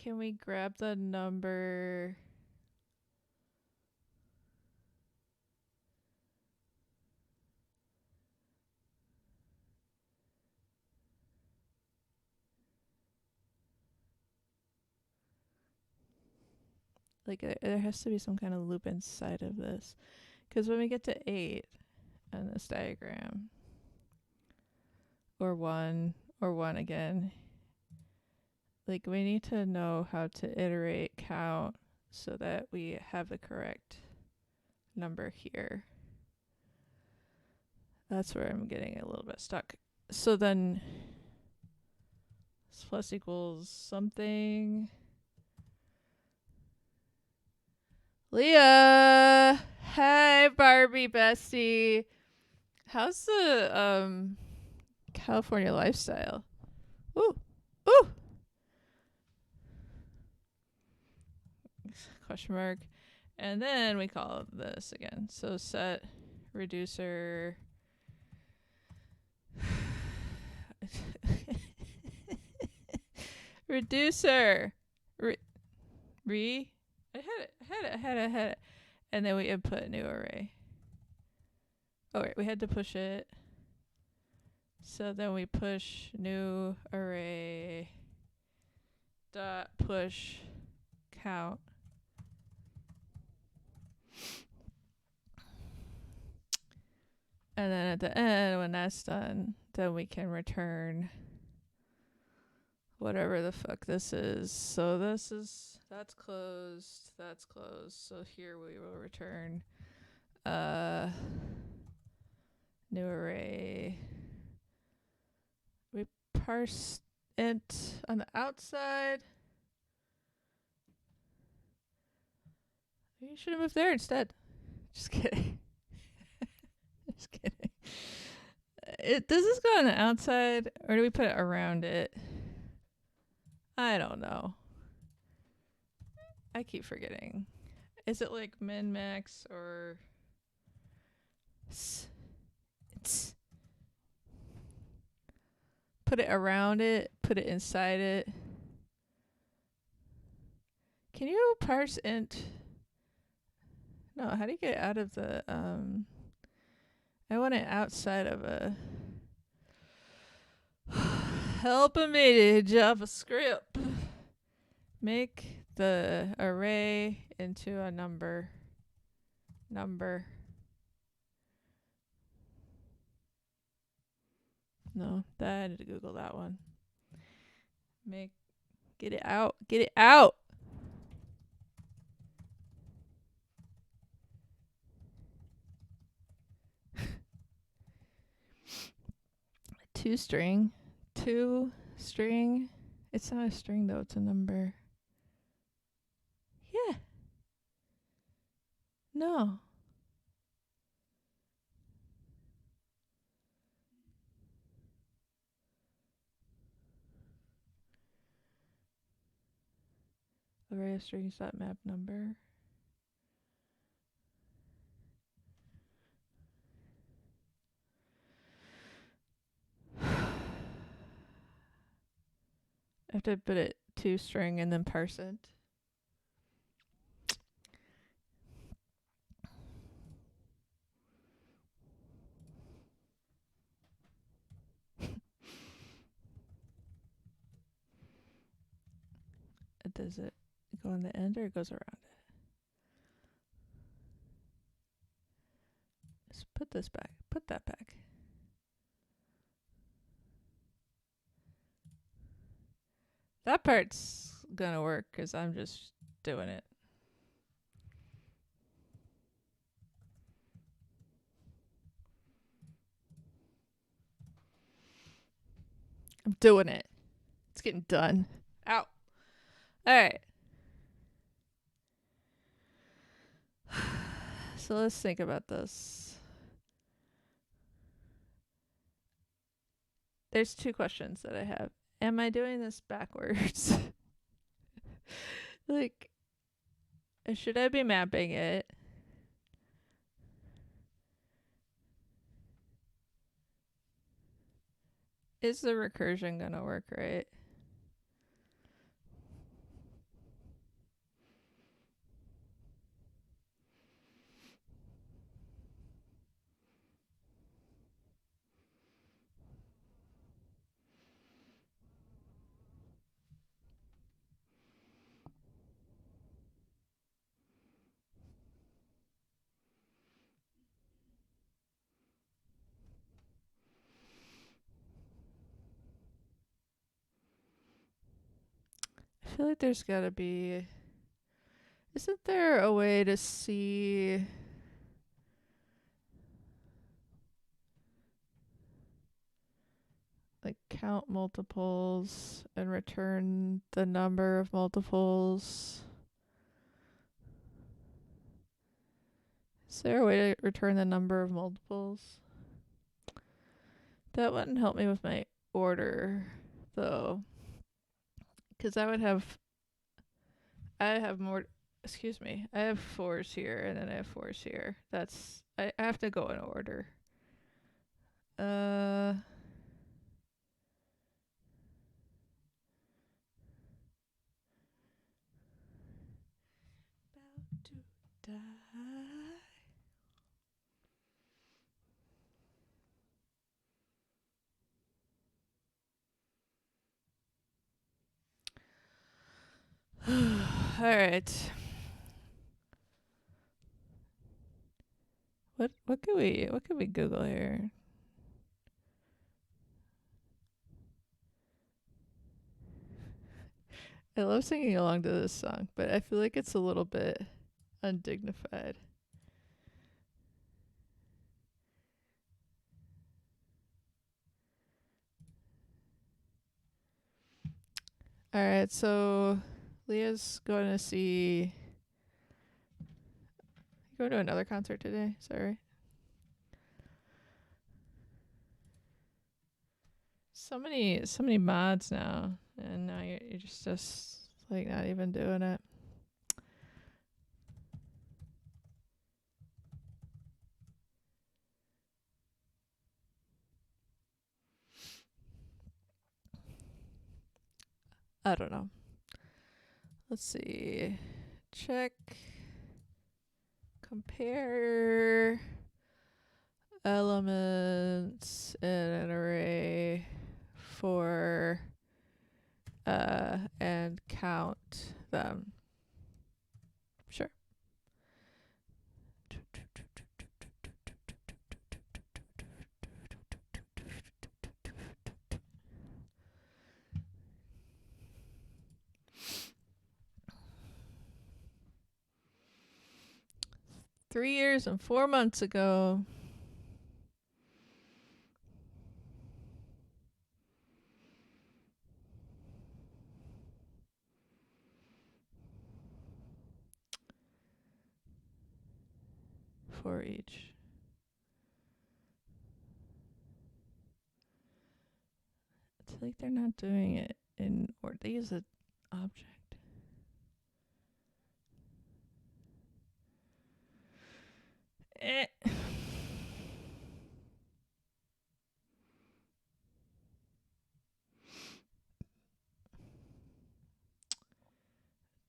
can we grab the number? Like, there has to be some kind of loop inside of this. Because when we get to 8 on this diagram, or 1 again, like, we need to know how to iterate count so that we have the correct number here. That's where I'm getting a little bit stuck. So then this plus equals something. Leah! Hey, Barbie bestie. How's the California lifestyle? Ooh! Ooh! Question mark. And then we call this again. So set reducer. Reducer. I had it. And then we input new array. Oh, wait, we had to push it. So then we push new array dot push count. And then at the end, when that's done, then we can return whatever the fuck this is. So that's closed. So here we will return new array. We parse int on the outside. You should have moved there instead. Just kidding. Just kidding. Does this go on the outside, or do we put it around it? I don't know. I keep forgetting. Is it like min, max, or... Put it around it, put it inside it. Can you parse int? No, how do you get out of the... I want it outside of a... Helping me, JavaScript. Make the array into a number. No, I had to Google that one. Get it out. Two string. It's not a string though, it's a number. Yeah. No. Array of strings dot map number. I have to put it to string and then parse it. Does it go on the end or it goes around it? Let's put this back. Put that back. That part's gonna work because I'm just doing it. I'm doing it. It's getting done. Out. All right. So let's think about this. There's two questions that I have. Am I doing this backwards? Like, should I be mapping it? Is the recursion gonna work right? feel like there's gotta be. Isn't there a way to see like count multiples and return the number of multiples? Is there a way to return the number of multiples? That wouldn't help me with my order, though. Because I have more, excuse me, I have 4s here and then I have 4s here. I have to go in order. About to die. All right. What could we Google here? I love singing along to this song, but I feel like it's a little bit undignified. All right, so Leah's going to see. Going to another concert today. Sorry. So many mods now, and now you're just like not even doing it. I don't know. Let's see. Check. Compare elements in an array for and count them. Sure. Three years and 4 months ago. For each. It's like they're not doing it in order. They use an object.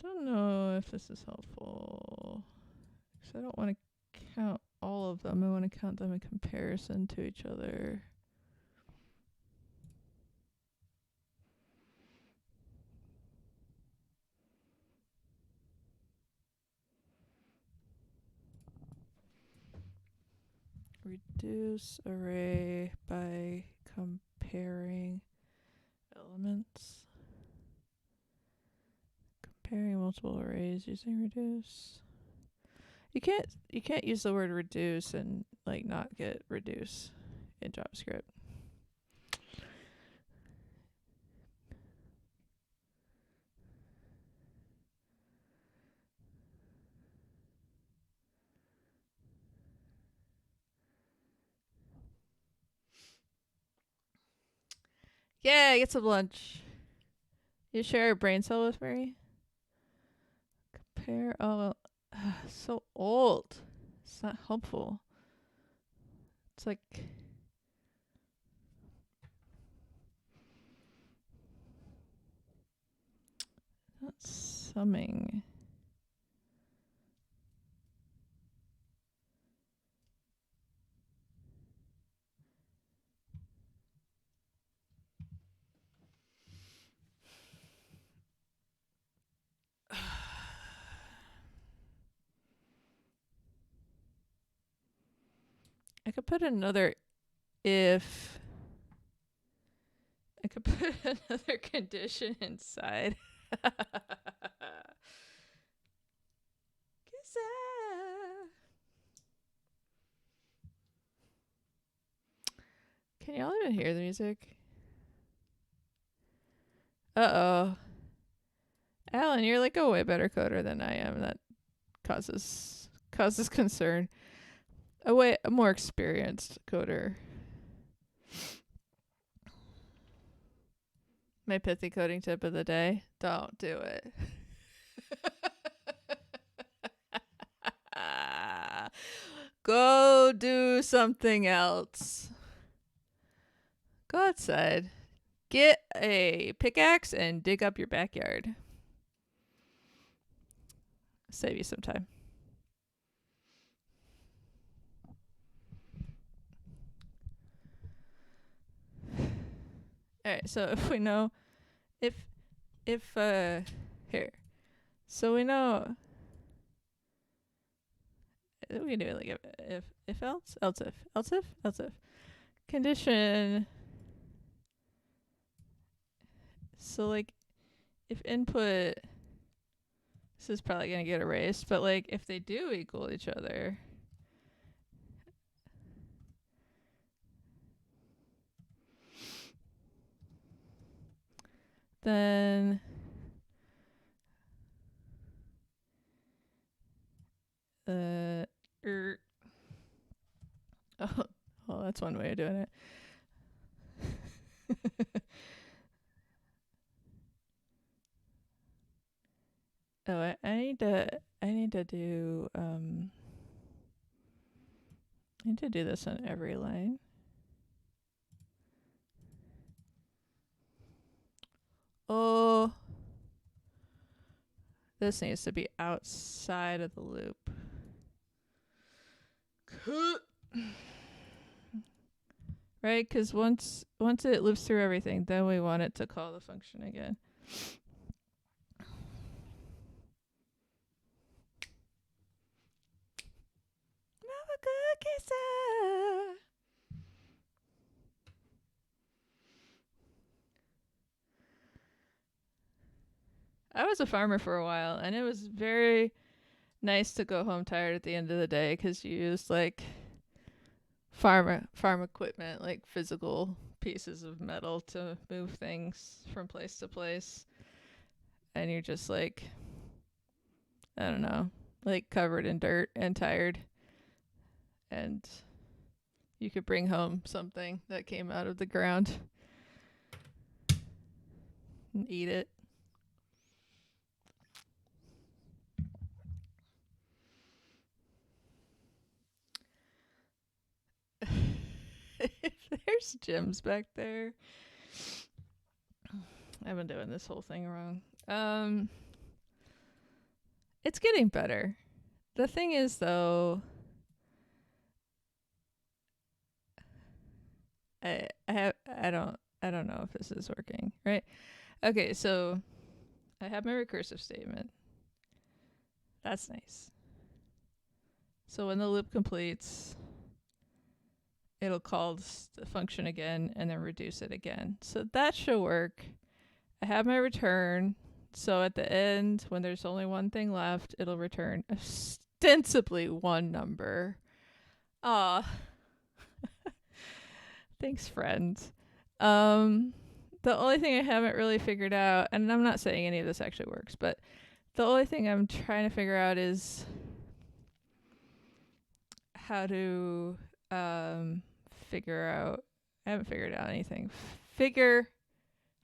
Don't know if this is helpful. Because I don't want to count all of them. I want to count them in comparison to each other. Reduce array by comparing elements. Comparing multiple arrays using reduce. You can't use the word reduce and like not get reduce in JavaScript. Yeah, get some lunch. You share a brain cell with me? Compare. Oh, so old. It's not helpful. It's like. Not summing. I could put another if. I could put another condition inside. Can y'all even hear the music? Uh-oh. Alan, you're like a way better coder than I am. That causes concern. A more experienced coder. My pithy coding tip of the day: don't do it. Go do something else. Go outside. Get a pickaxe and dig up your backyard. Save you some time. Alright, so if we know if here. So we know we can do it like if else if condition. So like if input, this is probably gonna get erased, but like if they do equal each other, then oh, that's one way of doing it. Oh, I need to do I need to do this on every line. Oh, this needs to be outside of the loop. Right? Because once it loops through everything, then we want it to call the function again. I was a farmer for a while, and it was very nice to go home tired at the end of the day because you used like farm equipment, like physical pieces of metal to move things from place to place, and you're just like, I don't know, like covered in dirt and tired, and you could bring home something that came out of the ground and eat it. There's gems back there. I've been doing this whole thing wrong. It's getting better. The thing is, though, I don't know if this is working, right? Okay, so I have my recursive statement. That's nice. So when the loop completes, it'll call the function again and then reduce it again. So that should work. I have my return. So at the end, when there's only one thing left, it'll return ostensibly one number. Aw. Thanks, friend. The only thing I haven't really figured out, and I'm not saying any of this actually works, but the only thing I'm trying to figure out is how to figure out, I haven't figured out anything. Figure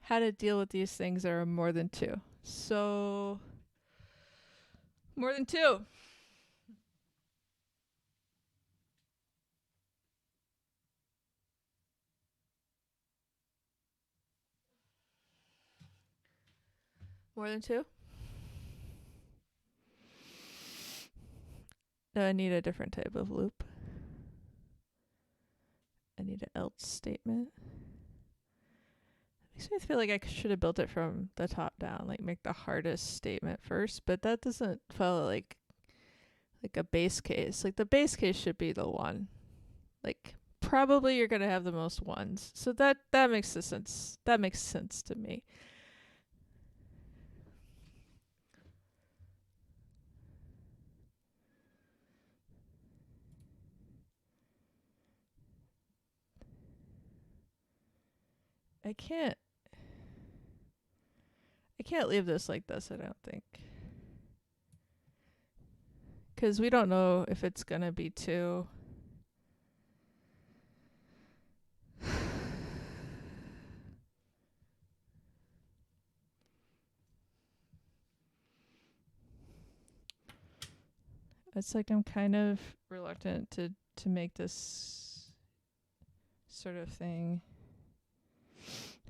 how to deal with these things that are more than two. So, more than two. More than two? No, I need a different type of loop. I need an else statement. Makes me feel like I should have built it from the top down, like make the hardest statement first, but that doesn't follow like a base case. Like the base case should be the one. Like probably you're gonna have the most ones. So that makes sense. That makes sense to me. I can't leave this like this, I don't think. Because we don't know if it's going to be two. It's like I'm kind of reluctant to make this sort of thing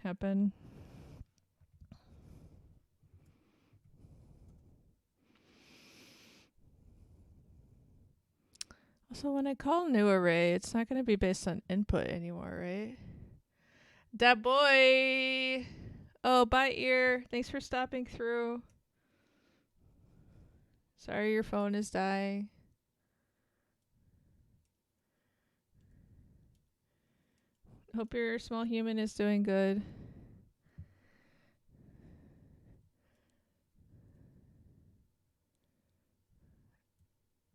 happen. Also, when I call new array, it's not going to be based on input anymore, right? Dat boy! Oh, bye, ear. Thanks for stopping through. Sorry your phone is dying. Hope your small human is doing good.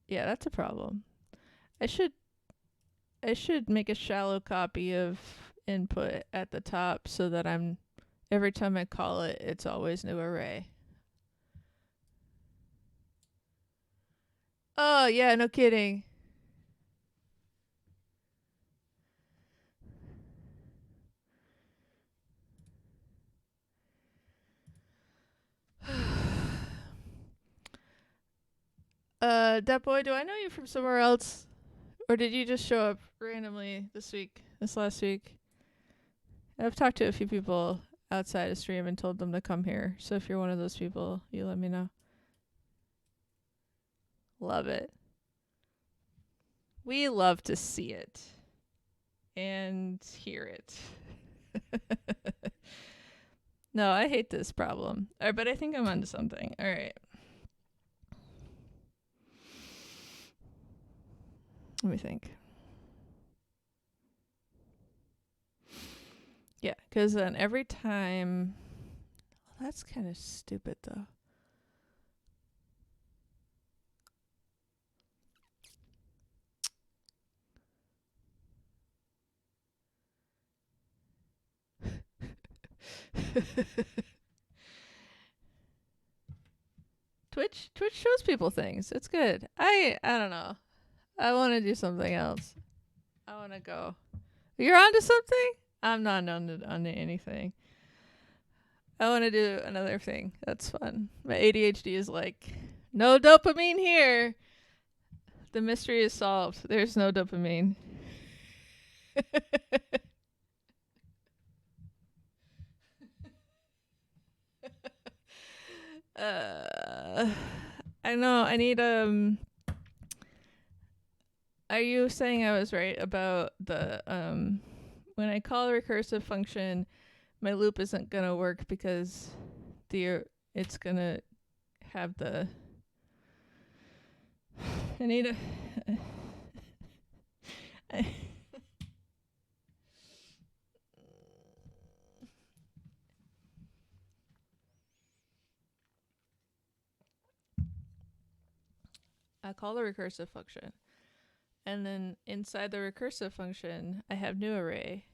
Yeah, that's a problem. I should make a shallow copy of input at the top so that I'm every time I call it, it's always new array. Oh, yeah, no kidding. Dat boy, do I know you from somewhere else? Or did you just show up randomly this last week? I've talked to a few people outside of stream and told them to come here. So if you're one of those people, you let me know. Love it. We love to see it and hear it. No, I hate this problem. All right, but I think I'm onto something. All right. Let me think. Yeah, because then every time... Well, that's kind of stupid, though. Twitch shows people things. It's good. I don't know. I want to do something else. I want to go. You're onto something? I'm not onto anything. I want to do another thing. That's fun. My ADHD is like, no dopamine here. The mystery is solved. There's no dopamine. I know. I need Are you saying I was right about the when I call a recursive function, my loop isn't gonna work because it's gonna have the I need a I call the recursive function. And then inside the recursive function, I have new array.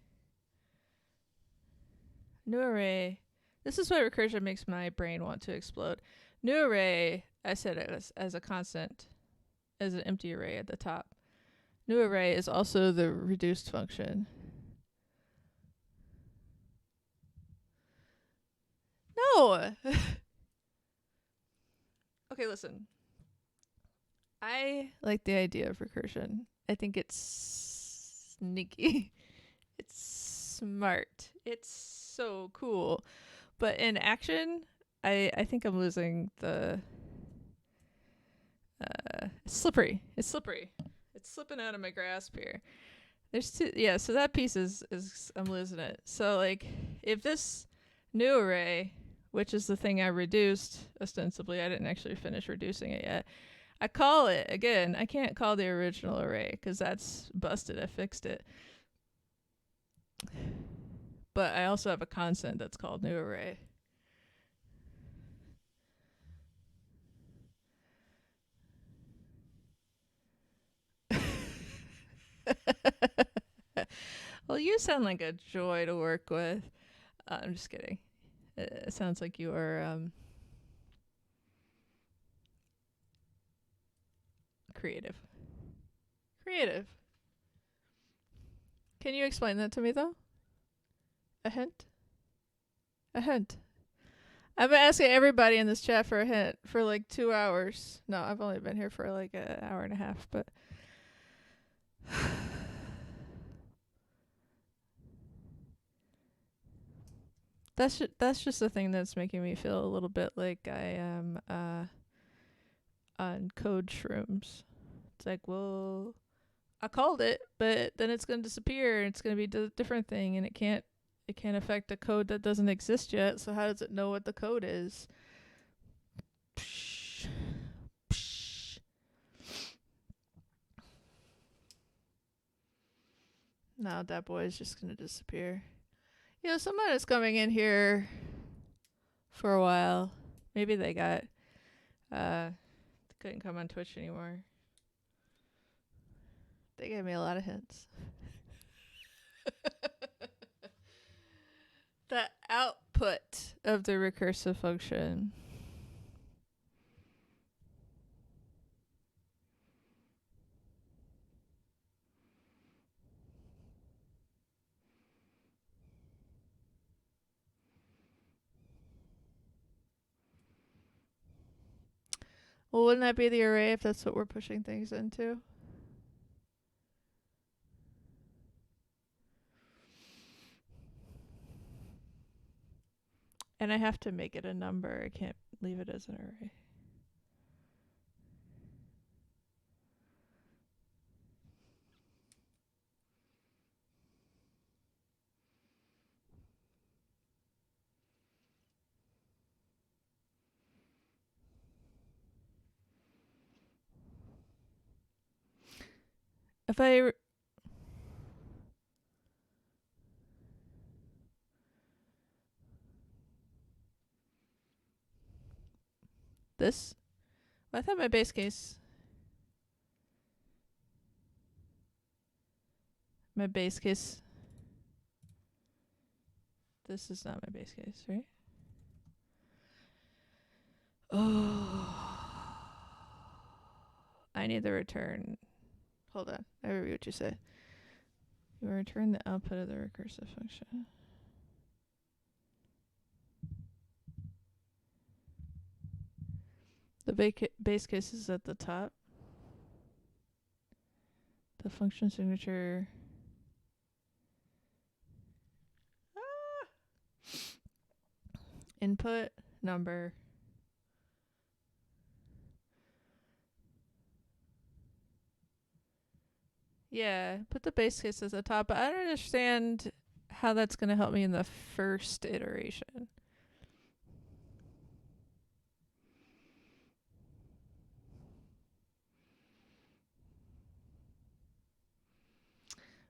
New array. This is why recursion makes my brain want to explode. New array, I said it as a constant, as an empty array at the top. New array is also the reduced function. No! Okay, listen. I like the idea of recursion. I think it's sneaky. It's smart. It's so cool. But in action, I think I'm losing the it's slippery. It's slippery. It's slipping out of my grasp here. There's two so that piece is I'm losing it. So like if this new array, which is the thing I reduced ostensibly, I didn't actually finish reducing it yet. I call it again. I can't call the original array because that's busted. I fixed it. But I also have a constant that's called new array. Well, you sound like a joy to work with. I'm just kidding. It sounds like you are creative. Creative. Can you explain that to me though? A hint? A hint. I've been asking everybody in this chat for a hint for like 2 hours. No, I've only been here for like an hour and a half, but that's just the thing that's making me feel a little bit like I am on code shrooms. It's like, well, I called it, but then it's gonna disappear and it's gonna be a different thing, and it can't affect a code that doesn't exist yet. So how does it know what the code is? Psh, psh. Now that boy is just gonna disappear. You know, someone is coming in here for a while. Maybe they got couldn't come on Twitch anymore. They gave me a lot of hints. The output of the recursive function. Well, wouldn't that be the array if that's what we're pushing things into? And I have to make it a number. I can't leave it as an array. If I this, I thought my base case. My base case. This is not my base case, right? Oh, I need the return. Hold on, I read what you said. You return the output of the recursive function. The base case is at the top. The function signature. Input number. Yeah, put the base case at the top, but I don't understand how that's going to help me in the first iteration.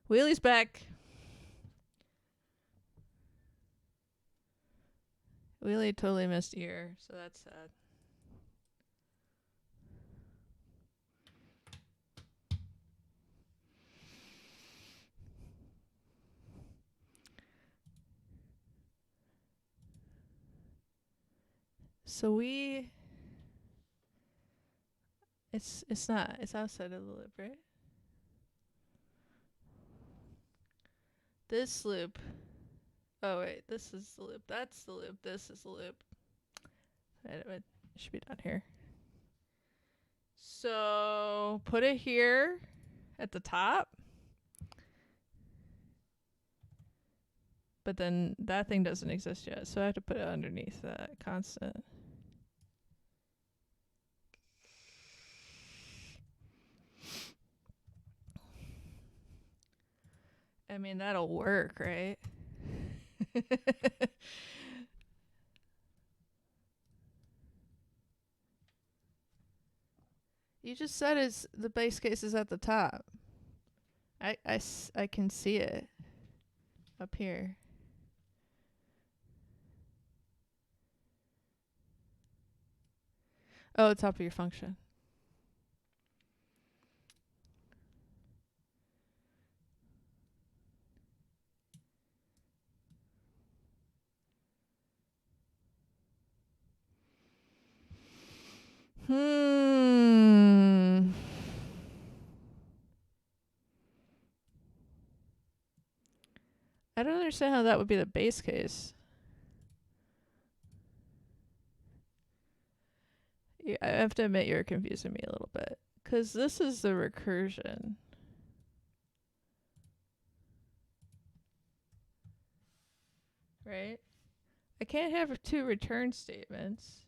Wheelie's back. Wheelie totally missed ear, so that's sad. So it's not. It's outside of the loop, right? This loop. Oh wait, this is the loop. That's the loop. This is the loop. It should be down here. So put it here at the top. But then that thing doesn't exist yet, so I have to put it underneath that constant. I mean, that'll work, right? You just said the base case is at the top. I can see it up here. Oh, top of your function. Hmm. I don't understand how that would be the base case. I have to admit you're confusing me a little bit. Because this is the recursion. Right? I can't have two return statements.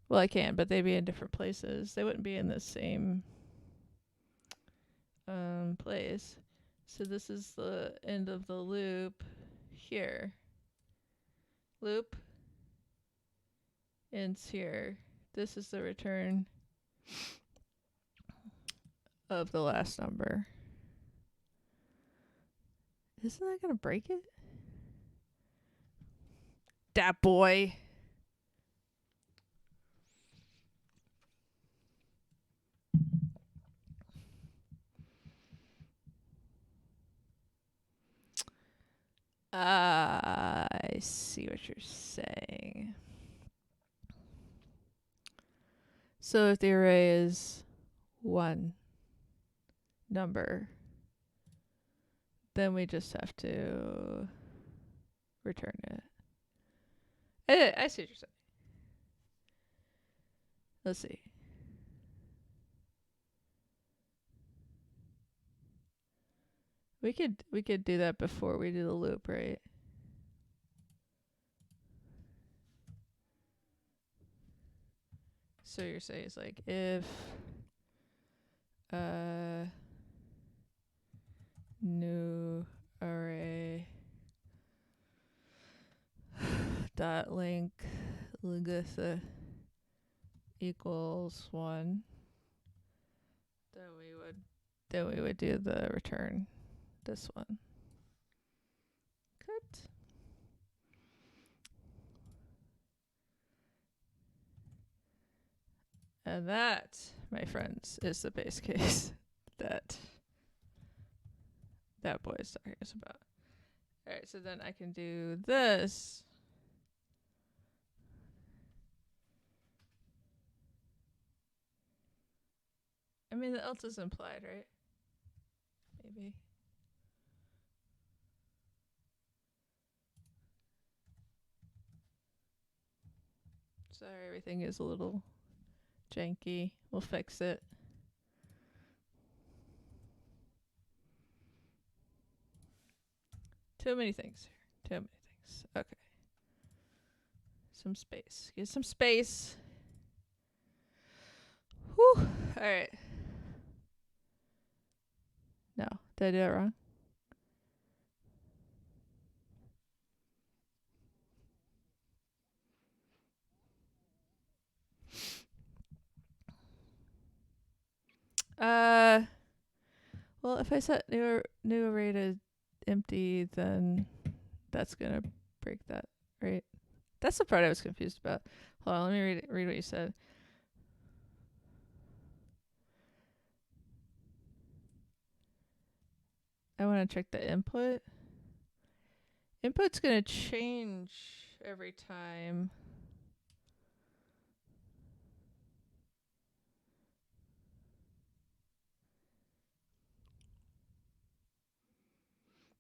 Well, I can, but they'd be in different places. They wouldn't be in the same place. So this is the end of the loop here. Loop ends here. This is the return of the last number. Isn't that gonna break it? Dat boy. I see what you're saying. So if the array is one number, then we just have to return it. I see what you're saying. Let's see. We could do that before we do the loop, right? So you're saying it's like if new array dot length equals 1, then we would do the return, this one. Good. And that, my friends, is the base case that boy is talking us about. Alright, so then I can do this. I mean, the else is implied, right? Maybe. Sorry, everything is a little janky. We'll fix it. Too many things here. Too many things. Okay. Some space. Get some space. Whew. Alright. No. Did I do it wrong? Well, if I set new array to empty, then that's gonna break that, right? That's the part I was confused about. Hold on, let me read what you said. I want to check the input. Input's gonna change every time.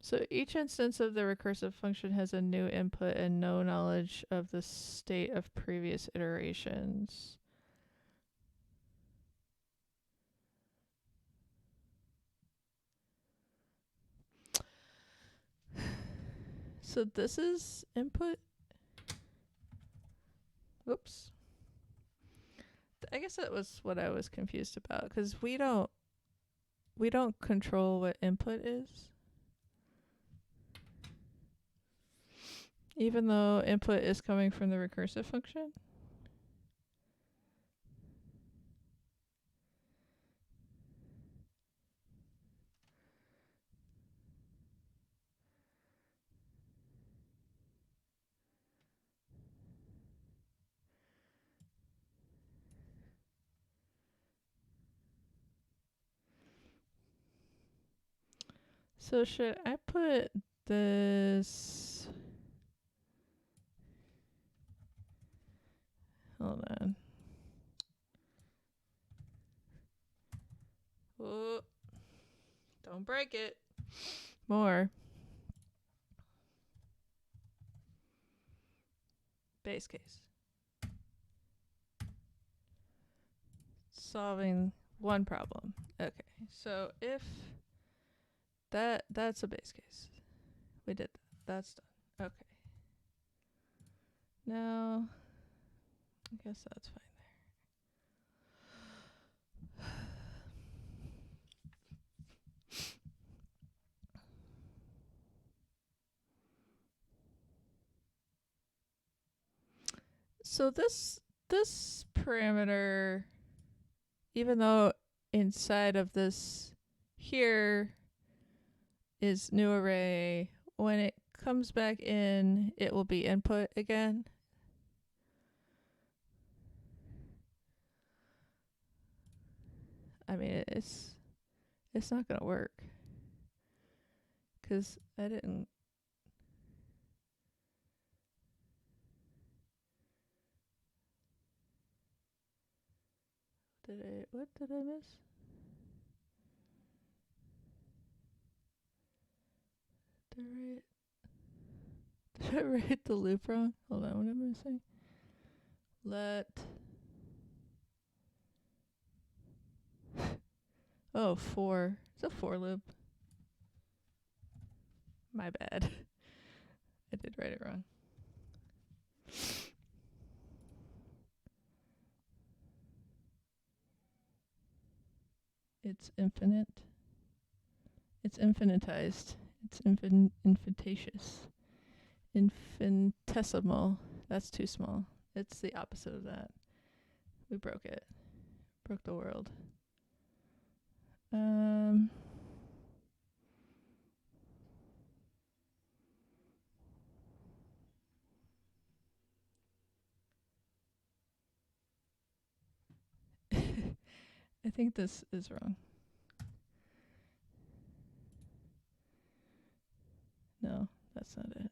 So each instance of the recursive function has a new input and no knowledge of the state of previous iterations. So this is input. Whoops. I guess that was what I was confused about, because we don't control what input is. Even though input is coming from the recursive function. So should I put this? Hold on. Oh, don't break it. More. Base case. Solving one problem. Okay. So if that's a base case. We did that. That's done. Okay. Now, I guess that's fine there. So this parameter, even though inside of this here is new array, when it comes back in, it will be input again. I mean, it's not gonna work because I didn't. What did I miss? Did I write the loop wrong? Hold on, what am I saying? Oh, for. It's a for loop. My bad. I did write it wrong. It's infinite. It's infinitized. It's infinitesious. Infinitesimal. That's too small. It's the opposite of that. We broke it. Broke the world. I think this is wrong. No, that's not it.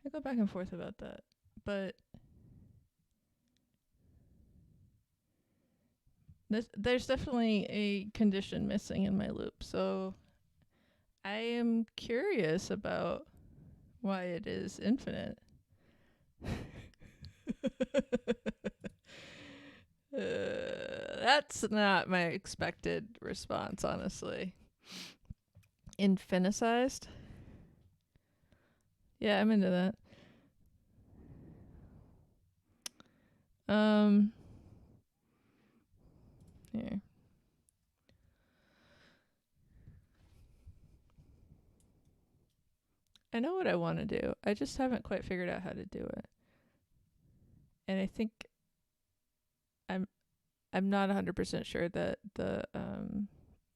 I go back and forth about that, but there's definitely a condition missing in my loop, so I am curious about why it is infinite. That's not my expected response, honestly. Infinicized? Yeah, I'm into that. Here. I know what I want to do. I just haven't quite figured out how to do it. And I think I'm not 100% sure that the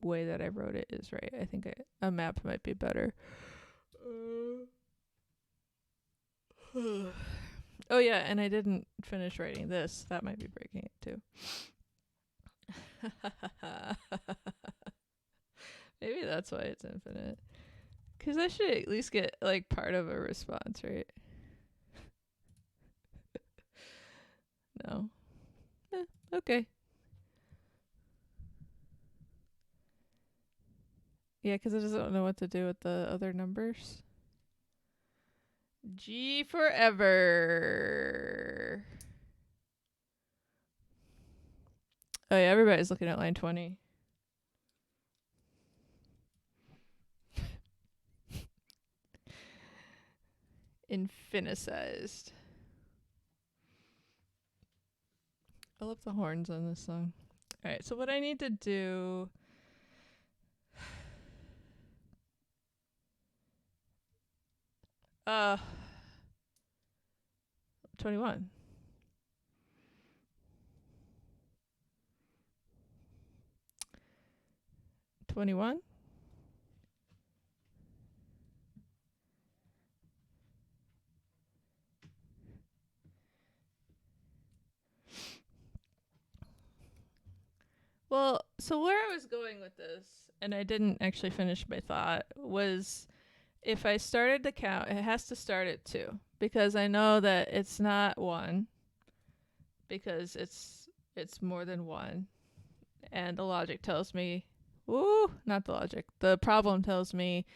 way that I wrote it is right. I think a map might be better. Oh yeah, and I didn't finish writing this. That might be breaking it too. Maybe that's why it's infinite. Because I should at least get like part of a response, right? No. Okay. Yeah, because it doesn't know what to do with the other numbers. G forever. Oh yeah, everybody's looking at line 20. Infinicized. I love the horns on this song. Alright, so what I need to do... 21. 21? Well, so where I was going with this, and I didn't actually finish my thought, was if I started the count, it has to start at 2 because I know that it's not 1 because it's more than 1, and the logic tells me, not the logic. The problem tells me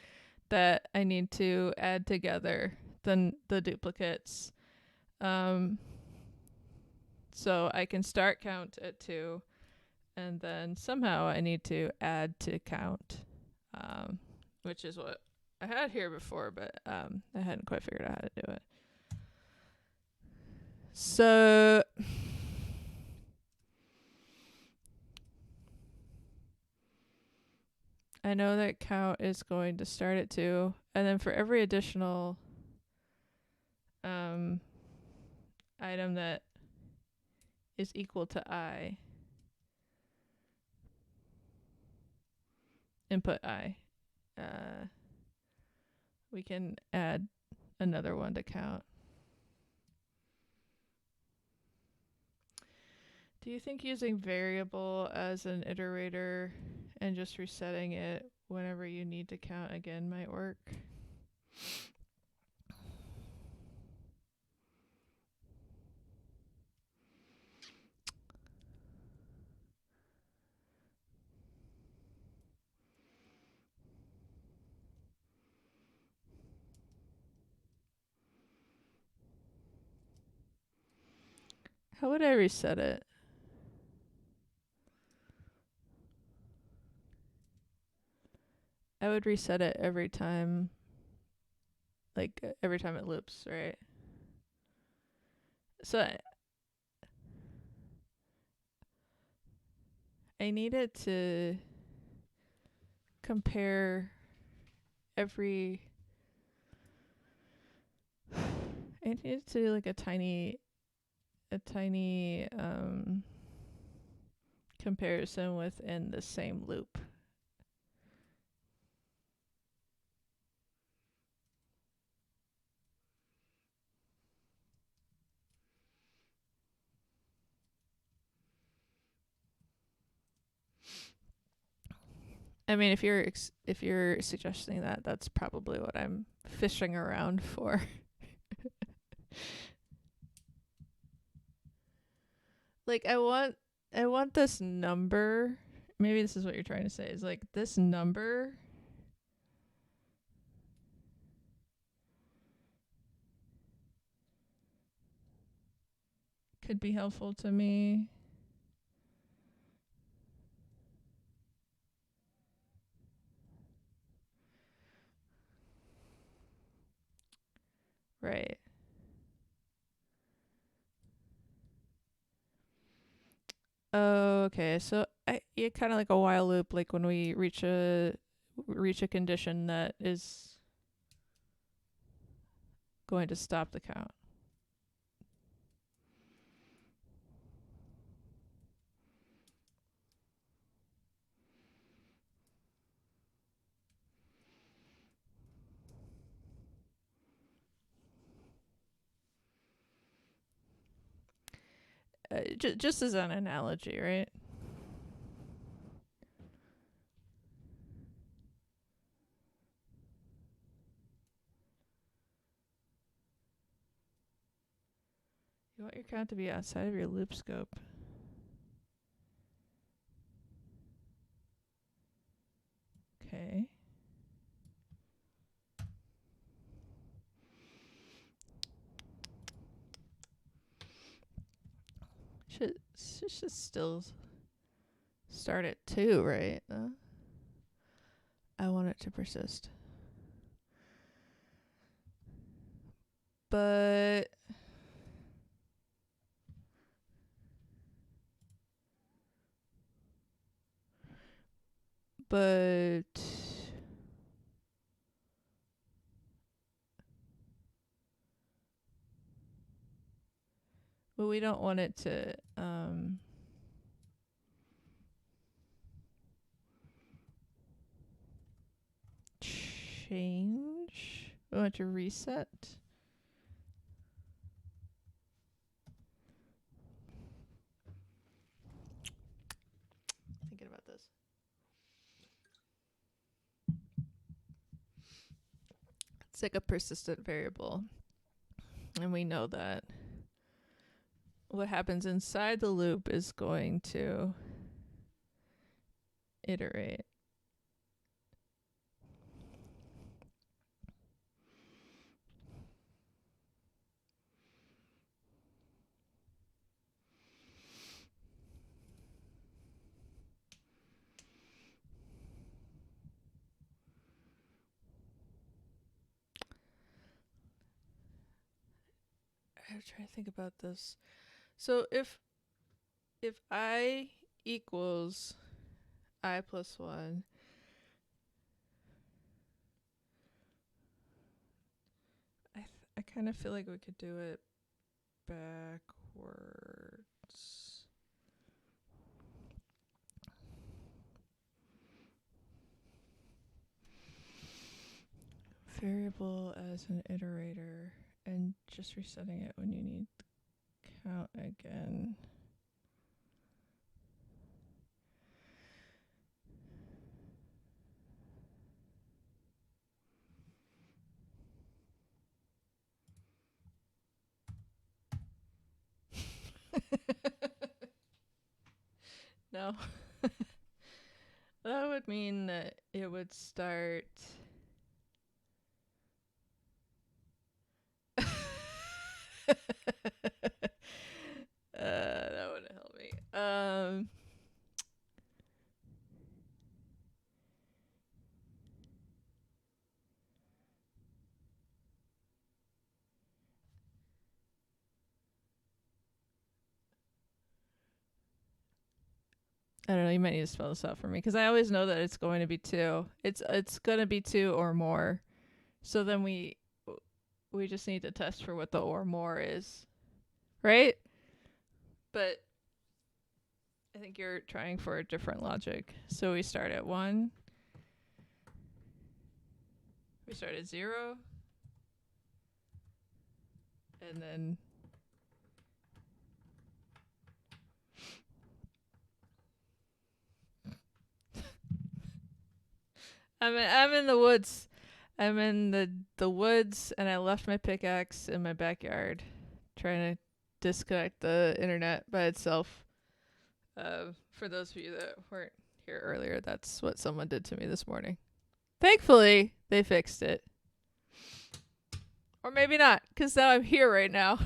that I need to add together the duplicates. So I can start count at 2, and then somehow I need to add to count, which is what I had here before, but I hadn't quite figured out how to do it. So I know that count is going to start at 2, and then for every additional item that is equal to I, input I, we can add another one to count. Do you think using variable as an iterator and just resetting it whenever you need to count again might work? How would I reset it? I would reset it every time, like every time it loops, right? So I need it to compare every. I need it to do like a tiny comparison within the same loop. I mean, if you're suggesting that, that's probably what I'm fishing around for. Like I want this number. Maybe this is what you're trying to say. Is like this number could be helpful to me. Right. Oh, okay. So yeah, kind of like a while loop, like when we reach a condition that is going to stop the count. Just as an analogy, right? You want your count to be outside of your loop scope. Okay. Should still start at 2, right? I want it to persist. But but we don't want it to change. We want it to reset. I this. It's like a persistent variable. And we know that what happens inside the loop is going to iterate. I'm trying to think about this. So if I equals I plus 1, I kind of feel like we could do it backwards. Variable as an iterator and just resetting it when you need count again. No. That would mean that it would start. That wouldn't help me. I don't know. You might need to spell this out for me because I always know that it's going to be 2. It's going to be 2 or more. So then we just need to test for what the or more is, right? But I think you're trying for a different logic. So we start at 1. We start at 0. And then I'm in the woods. I'm in the woods, and I left my pickaxe in my backyard, trying to disconnect the internet by itself. For those of you that weren't here earlier, that's what someone did to me this morning. Thankfully, they fixed it. Or maybe not, because now I'm here right now.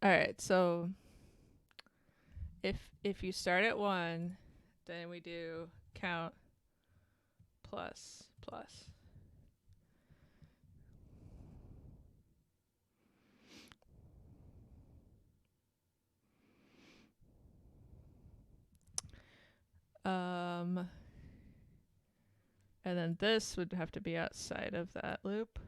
All right, so if you start at 1, then we do count plus plus. And then this would have to be outside of that loop.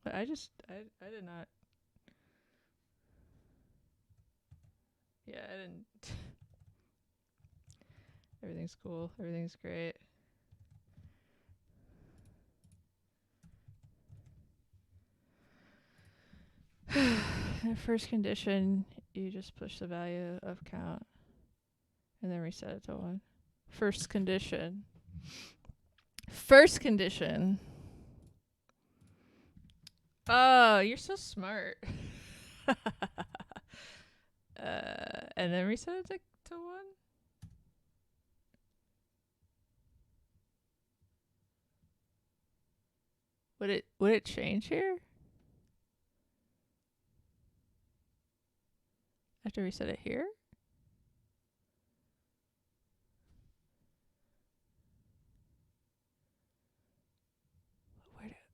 But I did not. Yeah, I didn't. Everything's cool. Everything's great. In first condition, you just push the value of count and then reset it to 1. First condition. First condition. Oh, you're so smart. And then reset it to 1. Would it change here? I have to reset it here?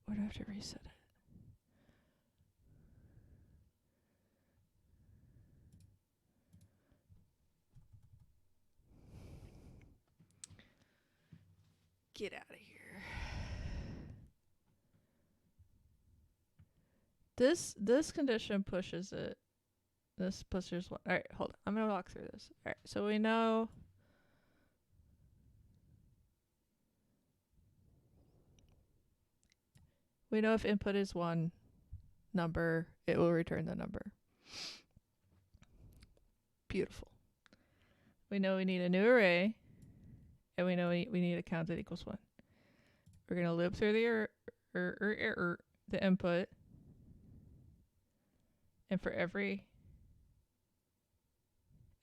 Where do I have to reset it? Get out of here. This condition pushes it. This pushes one. All right, hold on. I'm gonna walk through this. All right, so we know if input is one number, it will return the number. Beautiful. We know we need a new array, and we know we need a count that equals 1. We're going to loop through the input, and for every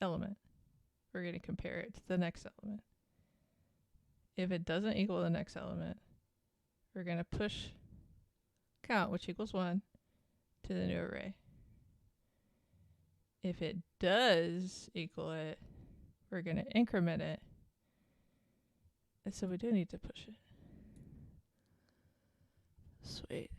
element, we're going to compare it to the next element. If it doesn't equal the next element, we're going to push count, which equals 1, to the new array. If it does equal it, we're going to increment it. And so we do need to push it. Sweet.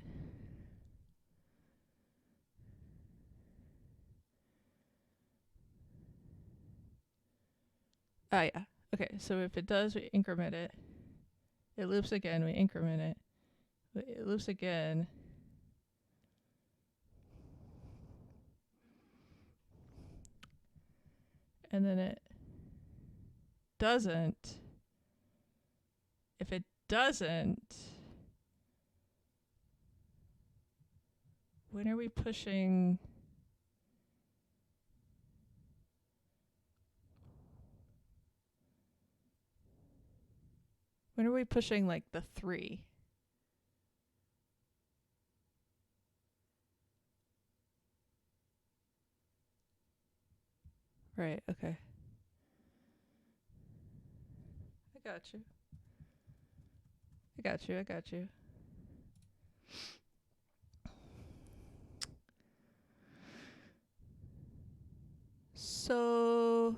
Ah, yeah. Okay, so if it does, we increment it. It loops again, we increment it. It loops again. And then it doesn't. If it doesn't, when are we pushing? When are we pushing like the 3? Right, okay. I got you. So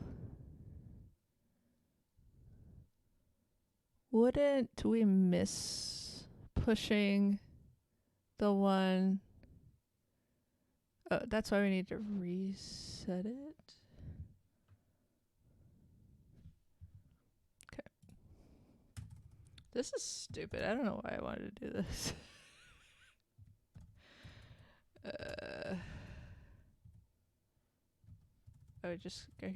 wouldn't we miss pushing the one? Oh, that's why we need to reset it. Okay. This is stupid. I don't know why I wanted to do this. I could just do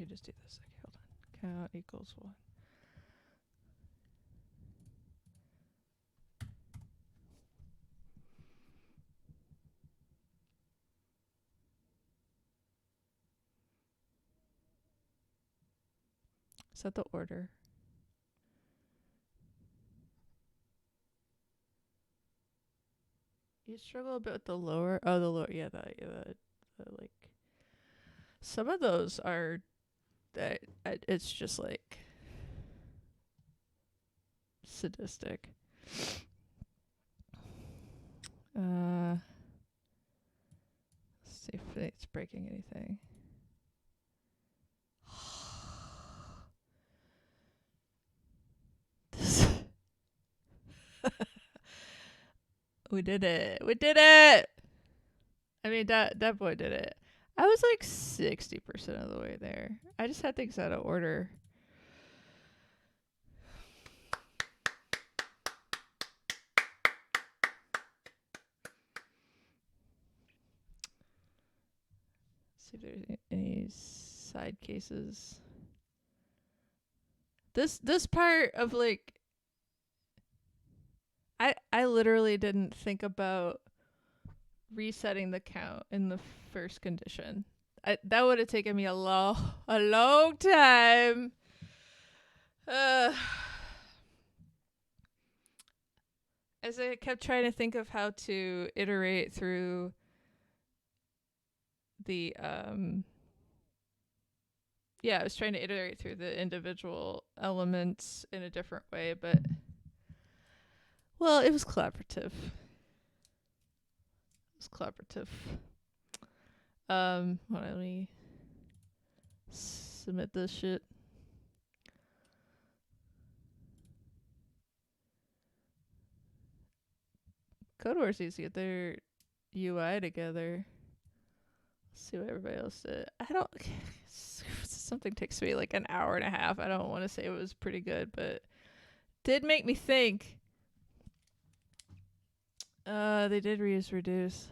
this. Okay, hold on. Count equals 1. Set the order. You struggle a bit with the lower. Oh, the lower. Yeah, the like. Some of those are. It's just like sadistic. Let's see if it's breaking anything. We did it. I mean, that boy did it. I was like 60% of the way there. I just had things out of order. Let's see if there's any side cases. This part of like, I literally didn't think about resetting the count in the first condition. That would have taken me a long time. As I kept trying to think of how to iterate through the I was trying to iterate through the individual elements in a different way, but well, it was collaborative. Hold on, let me submit this shit. Codewars needs to get their UI together. Let's see what everybody else did. Something takes me like an hour and a half. I don't want to say it was pretty good, but did make me think. They did reuse reduce.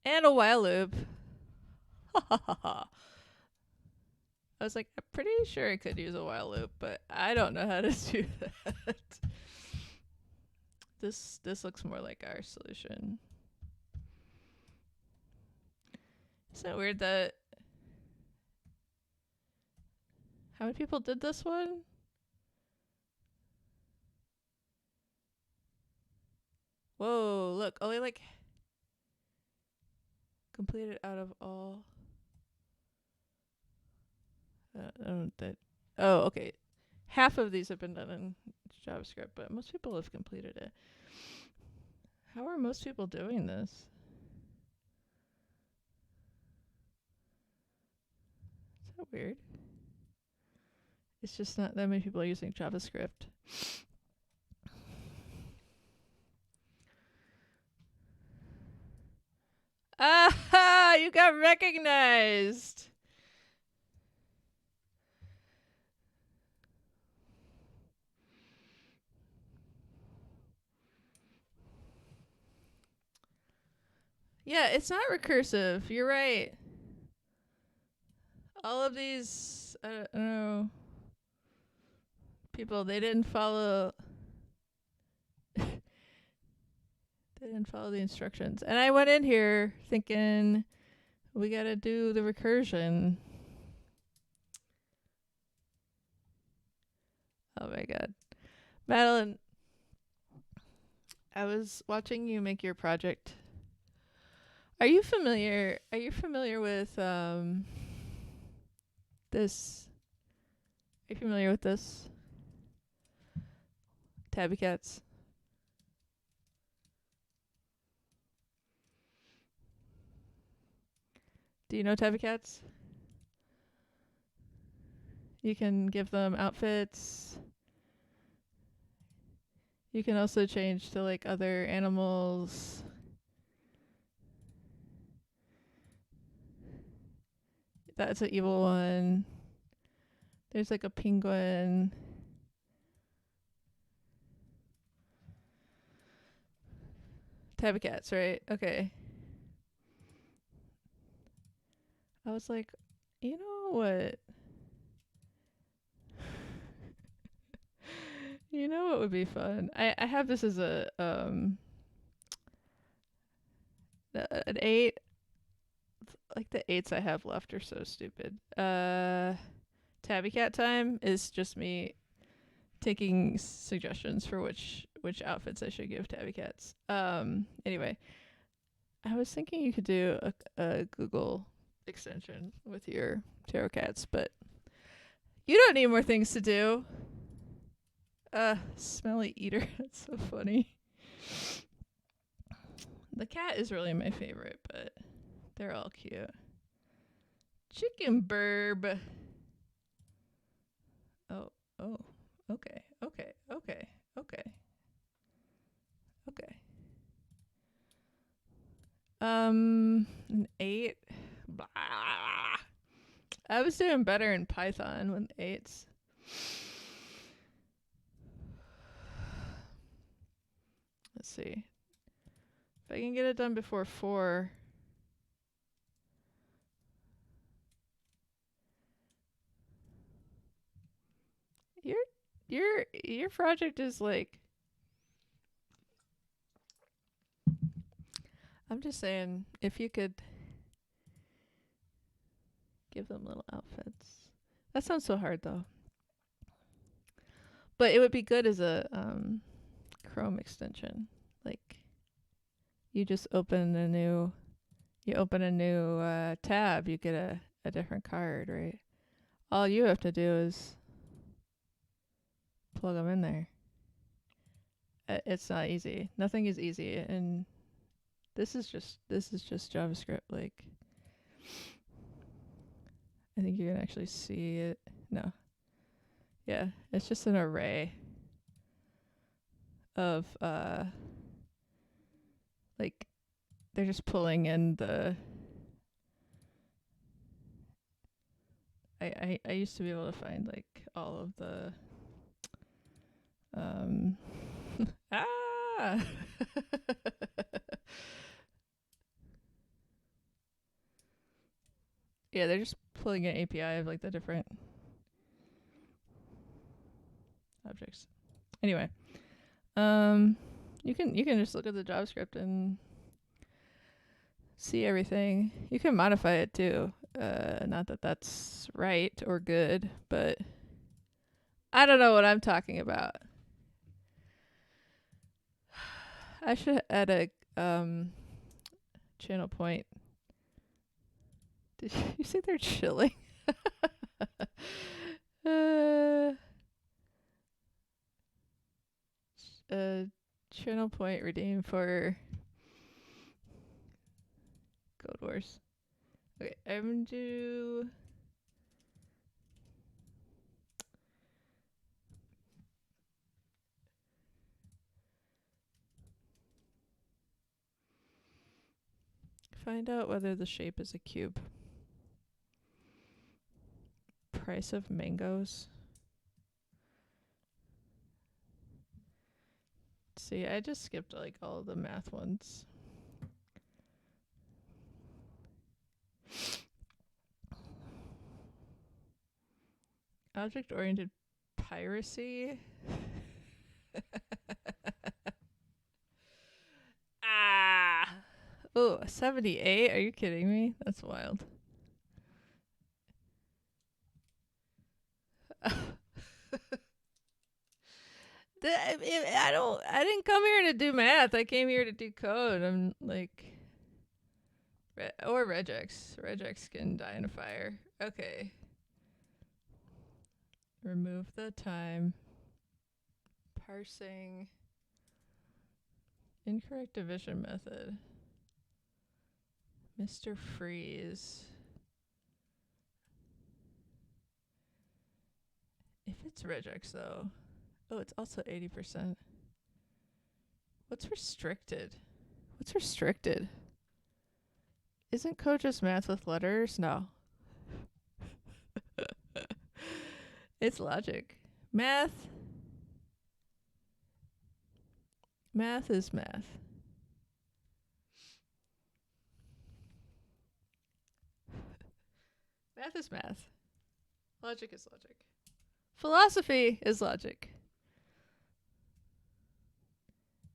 And a while loop. I was like, I'm pretty sure I could use a while loop, but I don't know how to do that. This looks more like our solution. Isn't it weird that how many people did this one? Whoa, look, only like completed out of all. Oh, okay. Half of these have been done in JavaScript, but most people have completed it. How are most people doing this? Is that weird? It's just not that many people are using JavaScript. Ah, you got recognized. Yeah, it's not recursive. You're right. All of these, I don't know, people, they didn't follow. They didn't follow the instructions. And I went in here thinking, we gotta do the recursion. Oh my god. Madeline, I was watching you make your project. Are you familiar with this? Are you familiar with this? Tabby cats. Do you know tabby cats? You can give them outfits. You can also change to like other animals. That's an evil one. There's like a penguin. Tabby cats, right? Okay. I was like, you know what? You know what would be fun? I have this as a an 8. Like the 8s I have left are so stupid. Tabby cat time is just me taking suggestions for which outfits I should give tabby cats. Anyway, I was thinking you could do a Google extension with your tarot cats, but you don't need more things to do. Smelly eater. That's so funny. The cat is really my favorite, but they're all cute. Chicken burb. Oh, okay. An 8. Blah. I was doing better in Python with 8s. Let's see. If I can get it done before 4. Your project is like, I'm just saying, if you could give them little outfits. That sounds so hard though. But it would be good as a Chrome extension. Like you just open a new tab, you get a different card, right? All you have to do is plug them in there. It's not easy. Nothing is easy, and this is just JavaScript. Like, I think you can actually see it. No, yeah, it's just an array of like they're just pulling in the I used to be able to find like all of the um ah yeah, they're just pulling an API of like the different objects. Anyway, you can just look at the JavaScript and see everything. You can modify it too. Not that that's right or good, but I don't know what I'm talking about. I should add a channel point. Did you say they're chilling? uh, channel point redeemed for Code Wars. Okay, I'm going to find out whether the shape is a cube. Price of mangoes. See, I just skipped like all of the math ones. Object-oriented piracy. Ah. Oh, 78? Are you kidding me? That's wild. I didn't come here to do math. I came here to do code. I'm like, or regex. Regex can die in a fire. Okay. Remove the time. Parsing. Incorrect division method. Mr. Freeze. If it's regex though. Oh, it's also 80%. What's restricted? What's restricted? Isn't code just math with letters? No. It's logic. Math. Math is math. Math is math. Logic is logic. Philosophy is logic.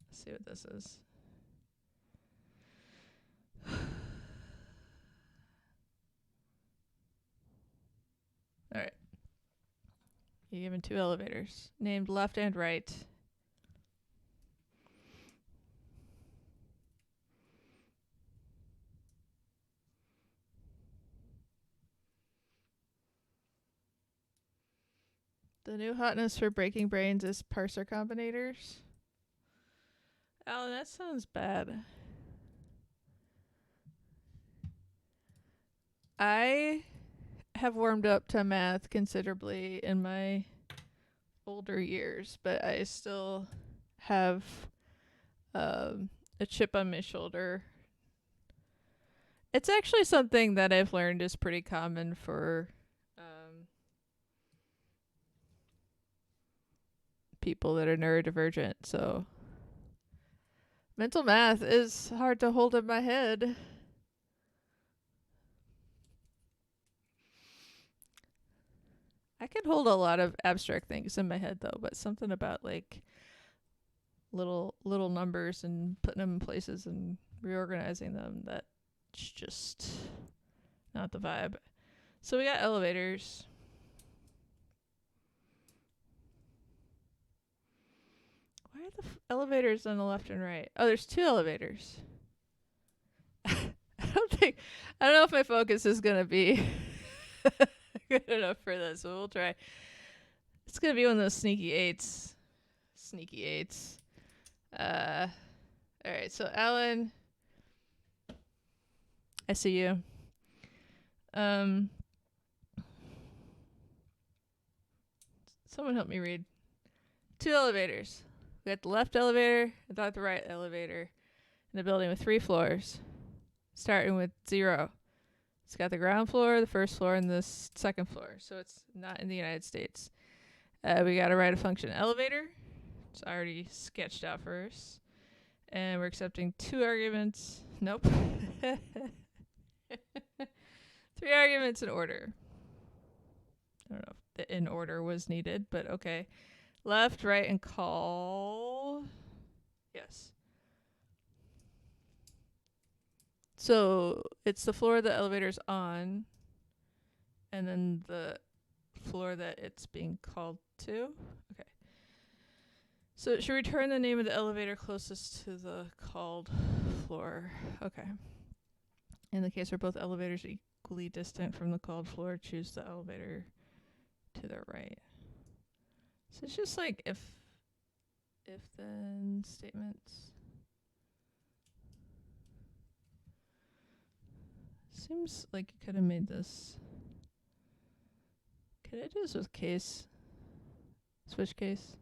Let's see what this is. Alright. You're given 2 elevators, named left and right. The new hotness for breaking brains is parser combinators. Alan, that sounds bad. I have warmed up to math considerably in my older years, but I still have a chip on my shoulder. It's actually something that I've learned is pretty common for people that are neurodivergent. So mental math is hard to hold in my head. I can hold a lot of abstract things in my head though, but something about like little numbers and putting them in places and reorganizing them, that's just not the vibe. So we got elevators. Why are the elevators on the left and right? Oh, there's 2 elevators. I don't know if my focus is gonna be good enough for this, but we'll try. It's gonna be one of those sneaky eights. Alright, so Alan, I see you. Someone help me read. 2 elevators. We got the left elevator, and got the right elevator in a building with 3 floors, starting with 0. It's got the ground floor, the first floor, and the second floor. So it's not in the United States. We got to write a function elevator. It's already sketched out for us. And we're accepting 2 arguments. Nope. 3 arguments in order. I don't know if the in order was needed, but okay. Left, right, and call. Yes. So it's the floor the elevator's on, and then the floor that it's being called to. Okay. So it should return the name of the elevator closest to the called floor. Okay. In the case where both elevators are equally distant from the called floor, choose the elevator to the right. So it's just like if then statements. Seems like you could have made this. Could I do this with case? Switch case?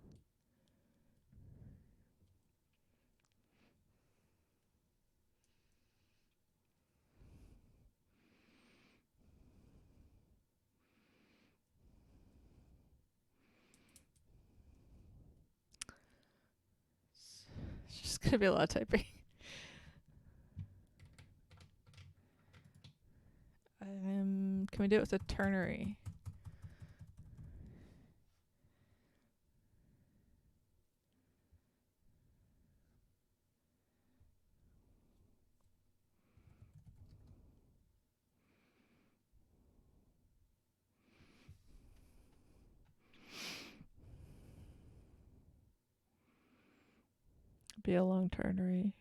It's just going to be a lot of typing. Can we do it with a ternary? Be a long ternary.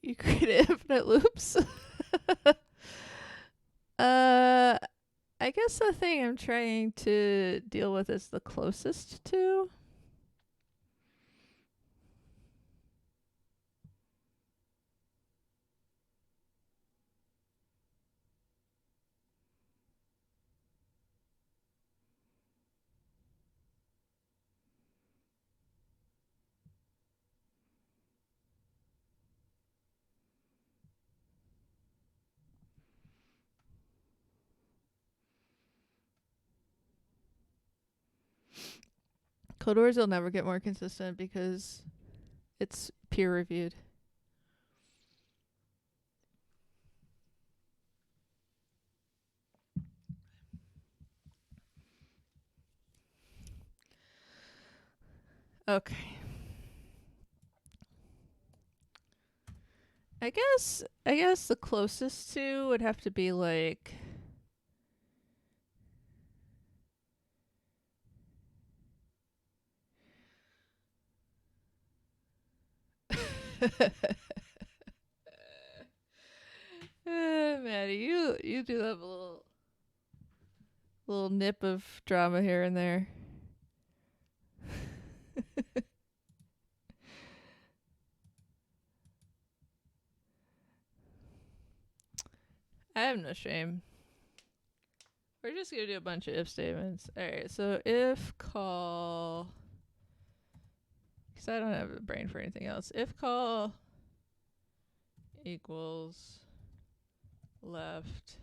You create infinite loops. I guess the thing I'm trying to deal with is the closest to. Codewars will never get more consistent because it's peer reviewed. Okay. I guess the closest to would have to be like Maddie, you do have a little nip of drama here and there. I have no shame. We're just gonna do a bunch of if statements. Alright, so if call, because I don't have a brain for anything else. If call equals left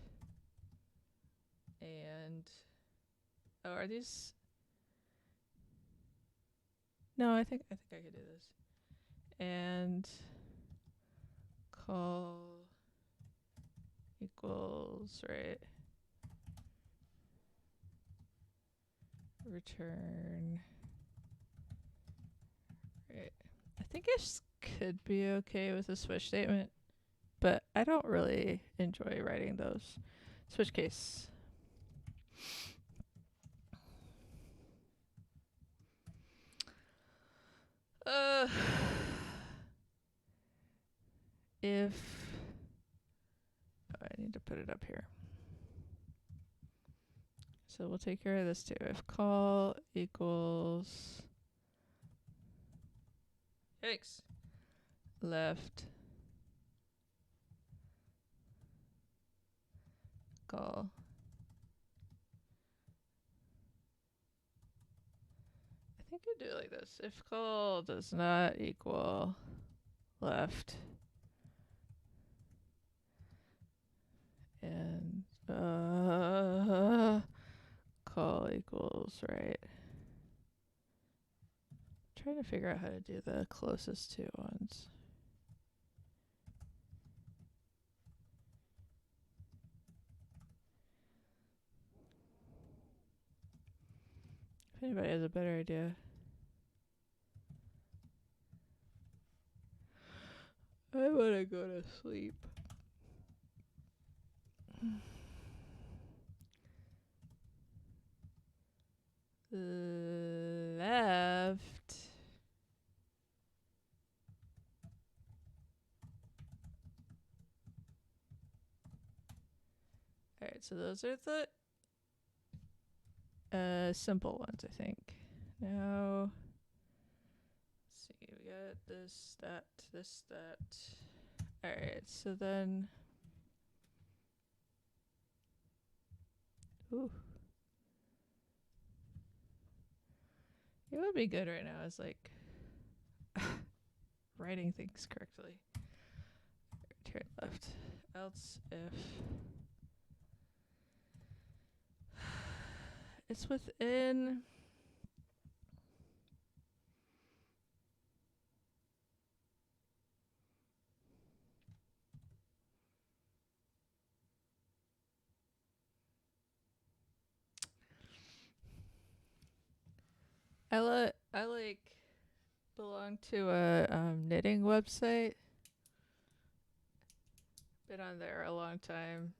and are these? No, I think I could do this. And call equals right. Return. Right. I think this could be okay with a switch statement, but I don't really enjoy writing those. Switch case. Uh, if I need to put it up here. So we'll take care of this too. If call equals yikes left call. I think I do it like this. If call does not equal left and call equals right. I'm trying to figure out how to do the closest two ones. If anybody has a better idea. I want to go to sleep. Left. Alright, so those are the simple ones, I think. Now, let's see, we got this, that. Alright, so then, ooh. It would be good right now is like writing things correctly. Turn left. Else if it's within I like belong to a knitting website. Been on there a long time.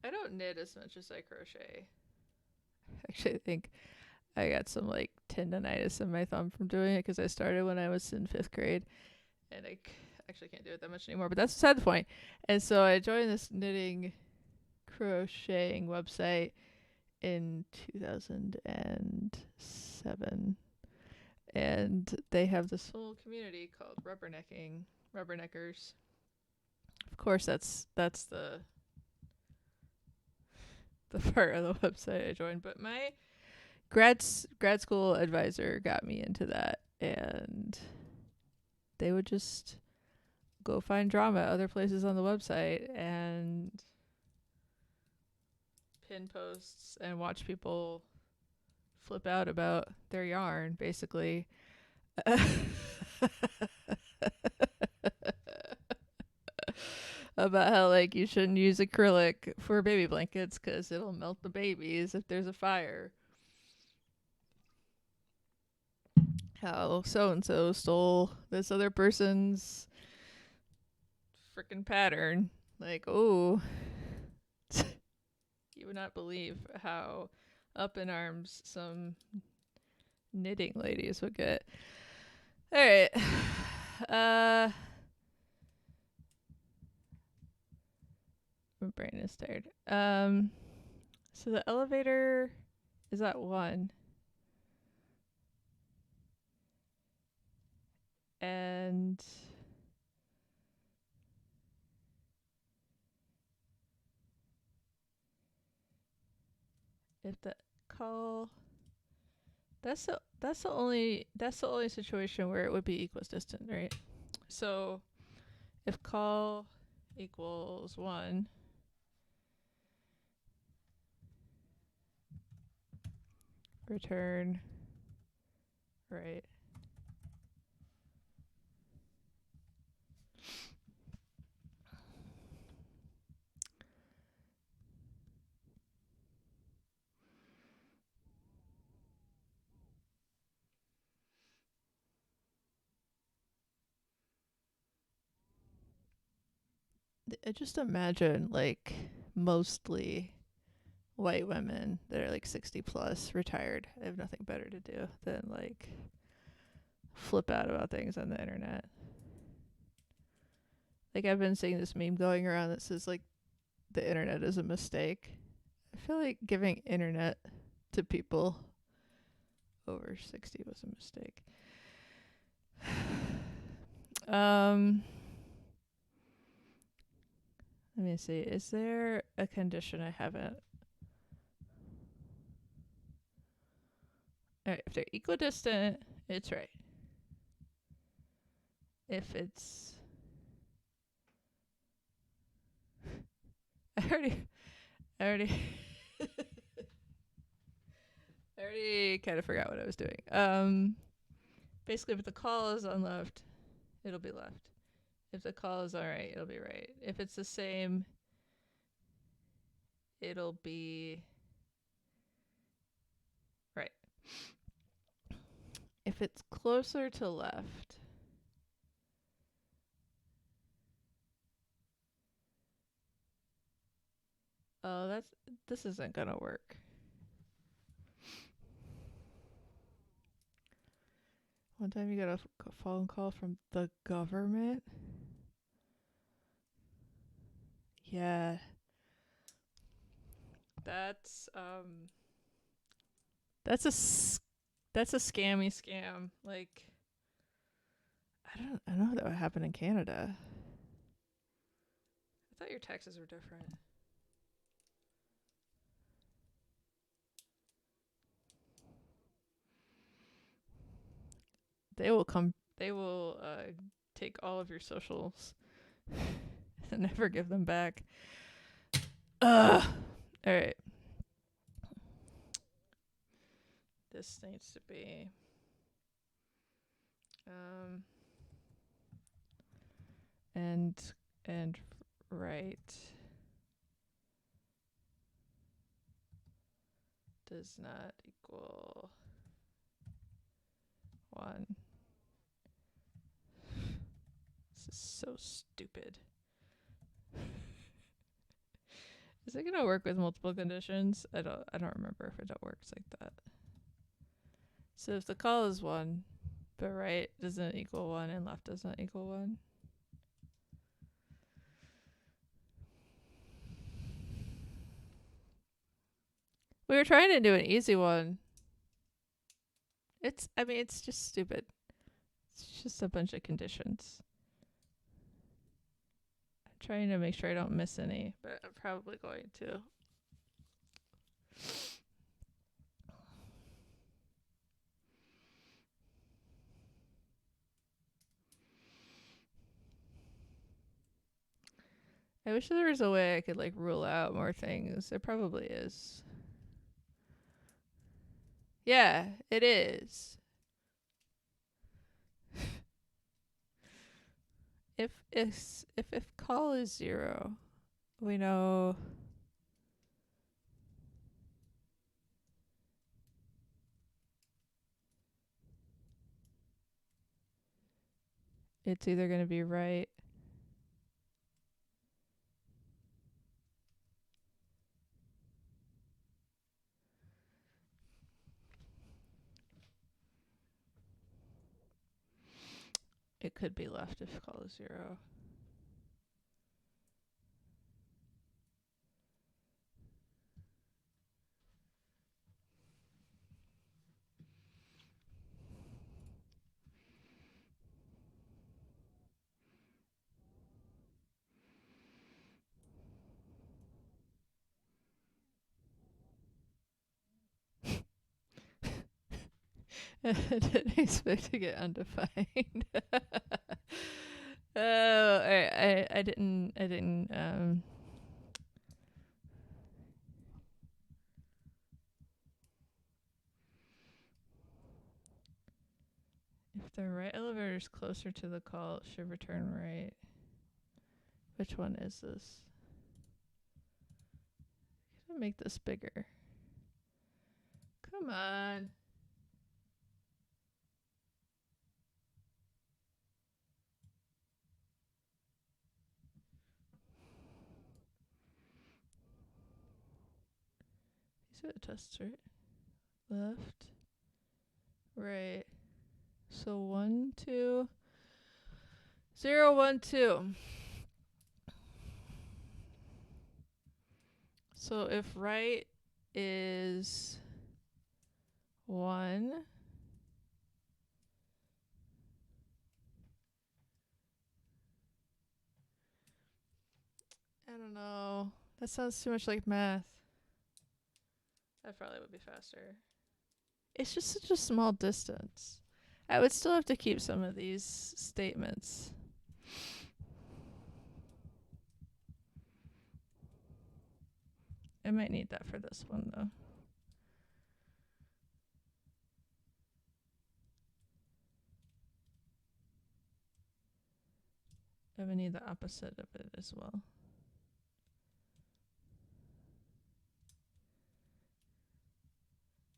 I don't knit as much as I crochet. Actually, I think I got some like tendonitis in my thumb from doing it because I started when I was in 5th grade, and I actually can't do it that much anymore. But that's beside the point. And so I joined this knitting crocheting website in 2007, and they have this whole community called rubberneckers. Of course, that's the part of the website I joined, but my grad school advisor got me into that, and they would just go find drama at other places on the website and pin posts and watch people flip out about their yarn, basically. About how like you shouldn't use acrylic for baby blankets because it'll melt the babies if there's a fire. How so and so stole this other person's freaking pattern. Like, oh, you would not believe how up in arms some knitting ladies would get. All right. My brain is tired. So the elevator is at 1. And if the call, that's the only situation where it would be equidistant, right? So if call equals 1, return right. I just imagine like mostly white women that are like 60 plus, retired. They have nothing better to do than like flip out about things on the internet. Like, I've been seeing this meme going around that says, like, the internet is a mistake. I feel like giving internet to people over 60 was a mistake. Let me see. Is there a condition I haven't? Alright, if they're equidistant, it's right. If it's... I already kind of forgot what I was doing. Basically, if the call is on left, it'll be left. If the call is on right, it'll be right. If it's the same, it'll be right. If it's closer to left, oh, this isn't gonna work. One time you got a phone call from the government. Yeah. That's a scammy scam. Like, I know that would happen in Canada. I thought your taxes were different. They will take all of your socials and never give them back. Ugh. All right. This needs to be and right does not equal 1. This is so stupid. Is it gonna work with multiple conditions? I don't remember if it works like that. So if the call is 1, but right doesn't equal 1 and left doesn't equal 1. We were trying to do an easy one. It's just stupid. It's just a bunch of conditions. I'm trying to make sure I don't miss any, but I'm probably going to. I wish there was a way I could like rule out more things. There probably is. Yeah, it is. If call is 0, we know it's either going to be right it could be left if call is 0. I didn't expect to get undefined. Oh, I didn't if the right elevator is closer to the call, it should return right. Which one is this? I'm gonna make this bigger. Come on. These are the tests, right? Left, right, So 1, 2, 0, 1, 2. So if right is 1, I don't know. That sounds too much like math. That probably would be faster. It's just such a small distance. I would still have to keep some of these statements. I might need that for this one, though. I would need the opposite of it as well.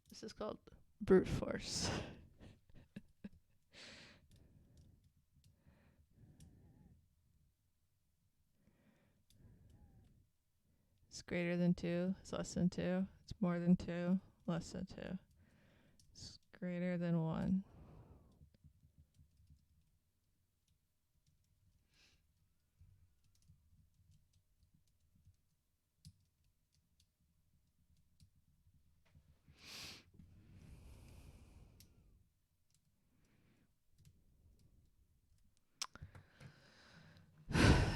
This is called brute force. It's greater than 2. It's less than 2. It's more than 2. Less than 2. It's greater than 1.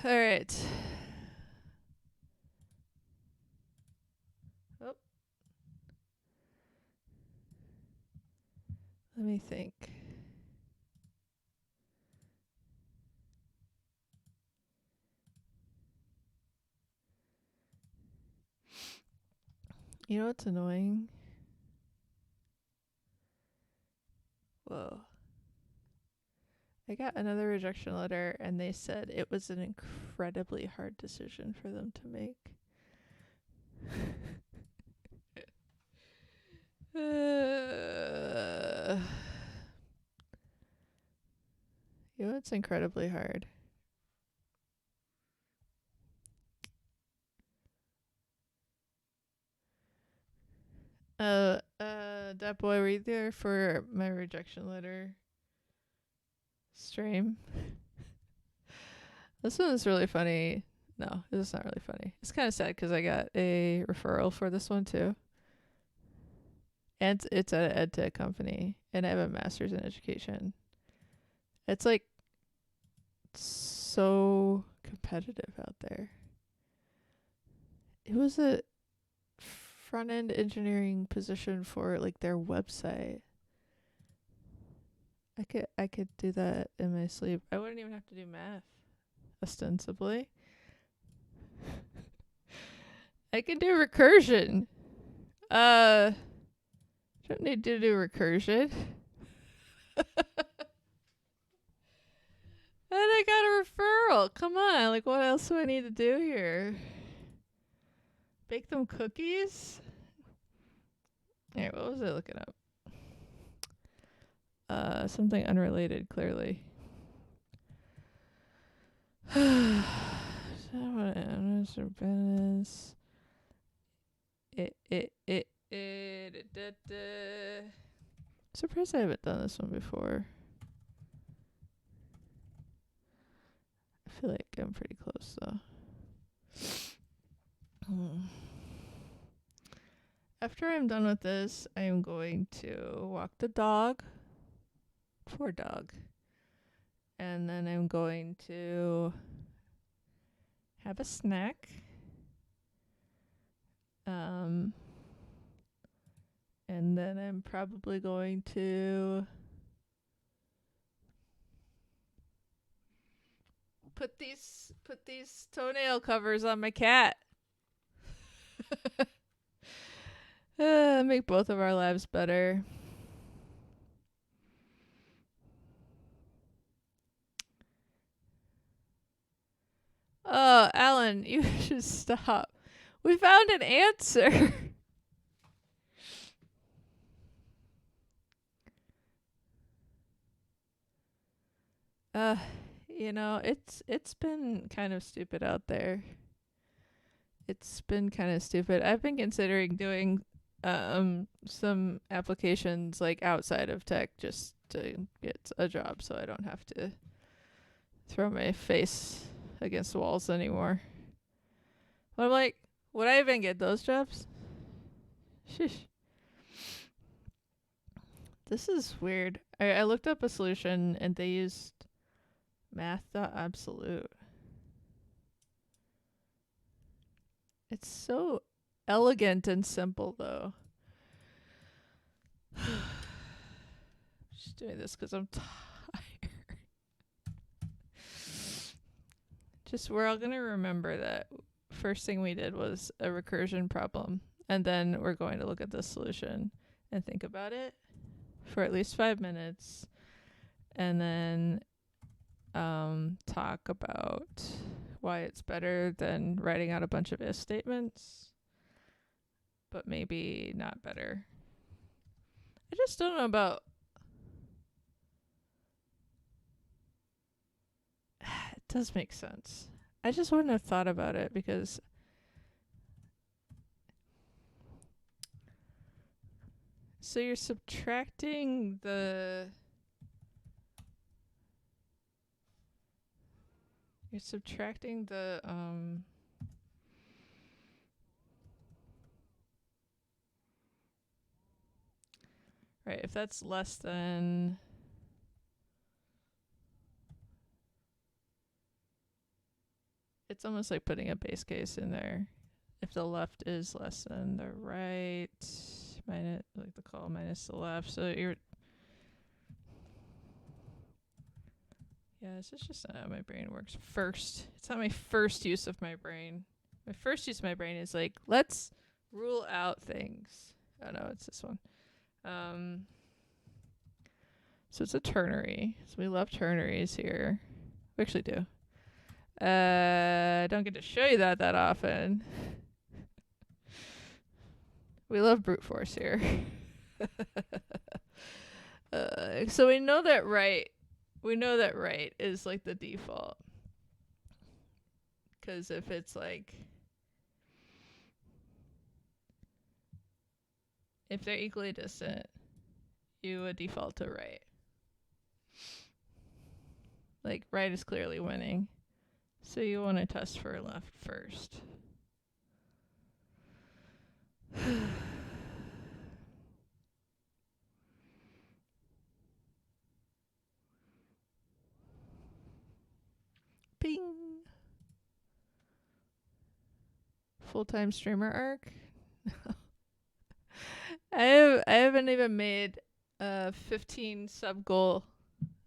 All right. Oh. Let me think. You know what's annoying? Whoa. I got another rejection letter, and they said it was an incredibly hard decision for them to make. You know, it's incredibly hard. That boy, were you there for my rejection letter stream? This one is really funny. No, it's not really funny. It's kind of sad because I got a referral for this one too. And it's at an edtech company, and I have a master's in education. It's like so competitive out there. It was a front end engineering position for like their website. I could do that in my sleep. I wouldn't even have to do math, ostensibly. I can do recursion. Don't need to do recursion. And I got a referral. Come on, like what else do I need to do here? Bake them cookies? Alright, what was I looking up? Something unrelated, clearly. Surprised I haven't done this one before. I feel like I'm pretty close though. After I'm done with this, I'm going to walk the dog. Poor dog. And then I'm going to have a snack. And then I'm probably going to put these toenail covers on my cat. Make both of our lives better. Oh, Alan, you should stop. We found an answer. You know, it's been kind of stupid out there. It's been kind of stupid. I've been considering doing some applications like outside of tech just to get a job, so I don't have to throw my face against the walls anymore. But I'm like, would I even get those jobs? Sheesh. This is weird. I looked up a solution and they used math.absolute. It's so elegant and simple, though. Just doing this because I'm tired. Just, we're all going to remember that first thing we did was a recursion problem. And then we're going to look at the solution and think about it for at least 5 minutes. And then talk about why it's better than writing out a bunch of if statements, but maybe not better. I just don't know about... It does make sense. I just wouldn't have thought about it because so you're subtracting the right, if that's less than it's almost like putting a base case in there. If the left is less than the right, minus, like the call minus the left. So you're... Yeah, this is just not how my brain works. First, it's not my first use of my brain. My first use of my brain is like, let's rule out things. Oh no, it's this one. So it's a ternary. So we love ternaries here. We actually do. I don't get to show you that often. We love brute force here. So we know that right is like the default. Because if it's like, if they're equally distant, you would default to right. Like right is clearly winning. So you want to test for left first. Ping. Full-time streamer arc. I haven't even made a 15 sub goal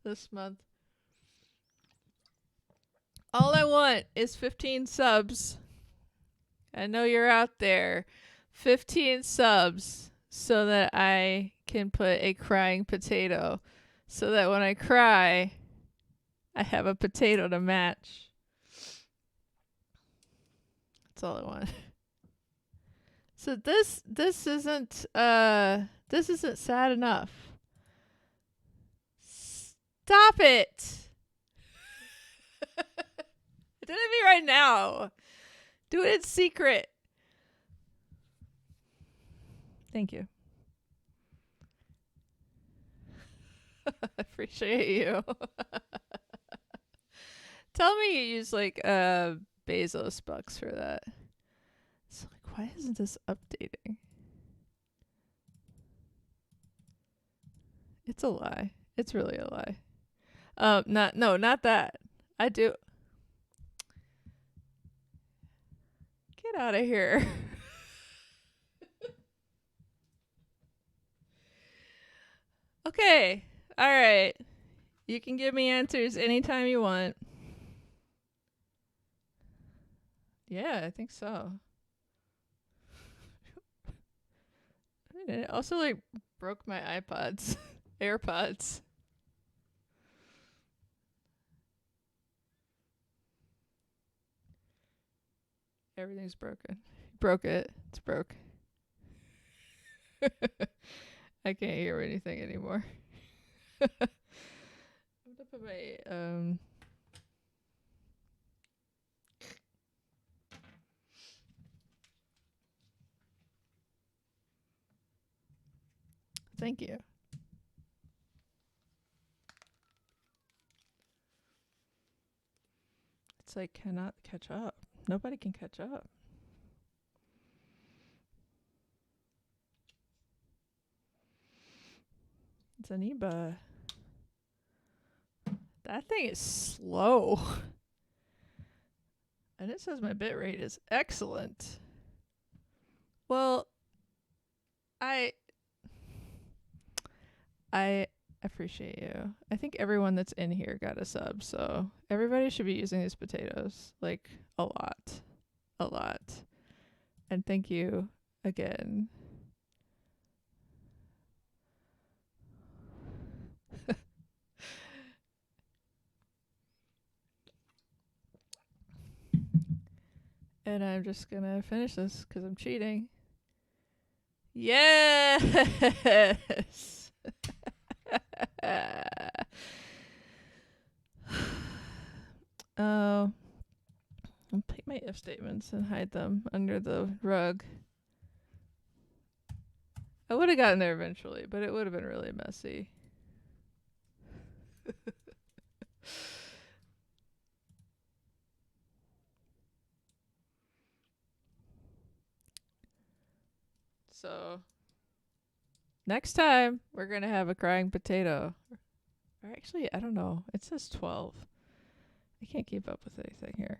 this month. All I want is 15 subs. I know you're out there. 15 subs so that I can put a crying potato. So that when I cry, I have a potato to match. That's all I want. So this isn't sad enough. Stop it. Do it to me right now. Do it in secret. Thank you. I appreciate you. Tell me you use like Bezos bucks for that. It's like, why isn't this updating? It's a lie. It's really a lie. Not that. I do. Get out of here. Okay. All right. You can give me answers anytime you want. Yeah, I think so. And it also like broke my iPods, AirPods. Everything's broken. Broke it. It's broke. I can't hear anything anymore. I'm gonna put my Thank you. It's like cannot catch up. Nobody can catch up. Zaniba. That thing is slow. And it says my bitrate is excellent. Well, I appreciate you. I think everyone that's in here got a sub, so everybody should be using these potatoes. Like, a lot. A lot. And thank you again. And I'm just gonna finish this because I'm cheating. Yes! Oh. I'll take my if statements and hide them under the rug. I would have gotten there eventually, but it would have been really messy. So, next time, we're going to have a crying potato. Or actually, I don't know. It says 12. I can't keep up with anything here.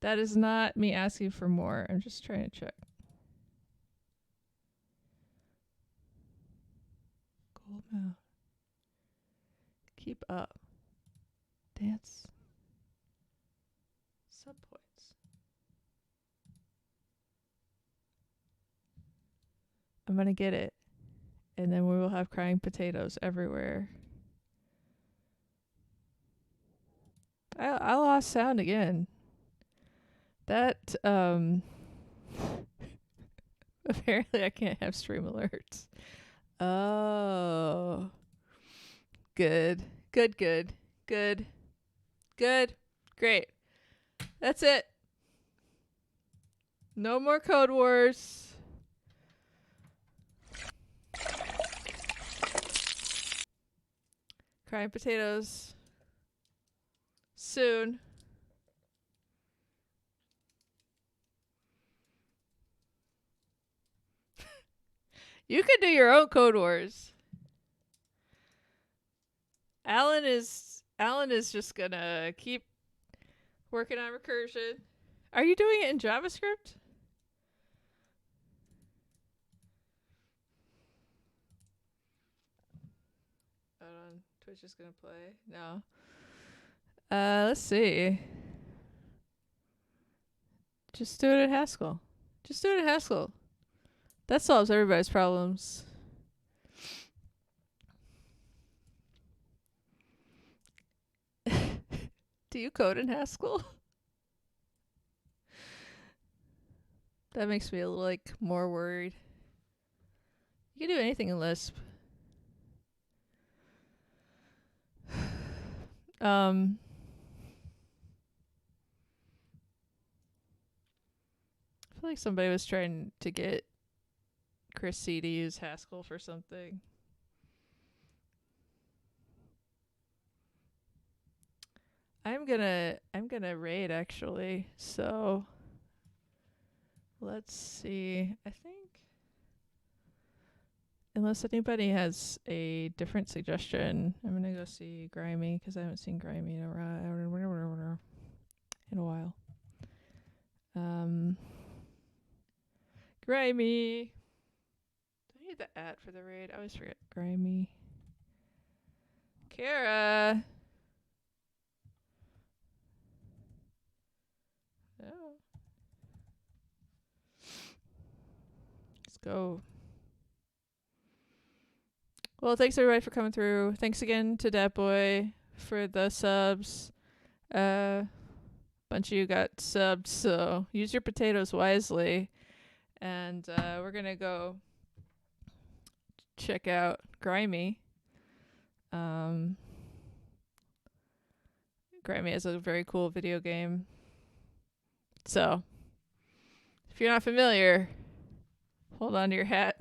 That is not me asking for more. I'm just trying to check. Gold mount. Keep up. Dance. Subpoints. I'm going to get it. And then we will have crying potatoes everywhere. I lost sound again. That, apparently I can't have stream alerts. Oh. Good. Great. That's it. No more Code Wars. Crying potatoes. Soon. You could do your own Code Wars. Alan is just gonna keep working on recursion. Are you doing it in JavaScript? Hold on. Twitch is gonna play. No. Let's see. Just do it in Haskell. That solves everybody's problems. Do you code in Haskell? That makes me a little, like, more worried. You can do anything in Lisp. I feel like somebody was trying to get Chris C to use Haskell for something. I'm gonna raid actually. So let's see. I think unless anybody has a different suggestion, I'm gonna go see Grimy because I haven't seen Grimy in a while. Grimy. Do I need the @ for the raid? I always forget. Grimy. Kara. Oh. Let's go. Well, thanks everybody for coming through. Thanks again to Dat Boy for the subs. Bunch of you got subbed, so use your potatoes wisely. And we're gonna go check out Grimy. Grimy is a very cool video game. So, if you're not familiar, hold on to your hat.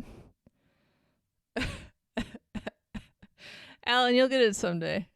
Alan, you'll get it someday.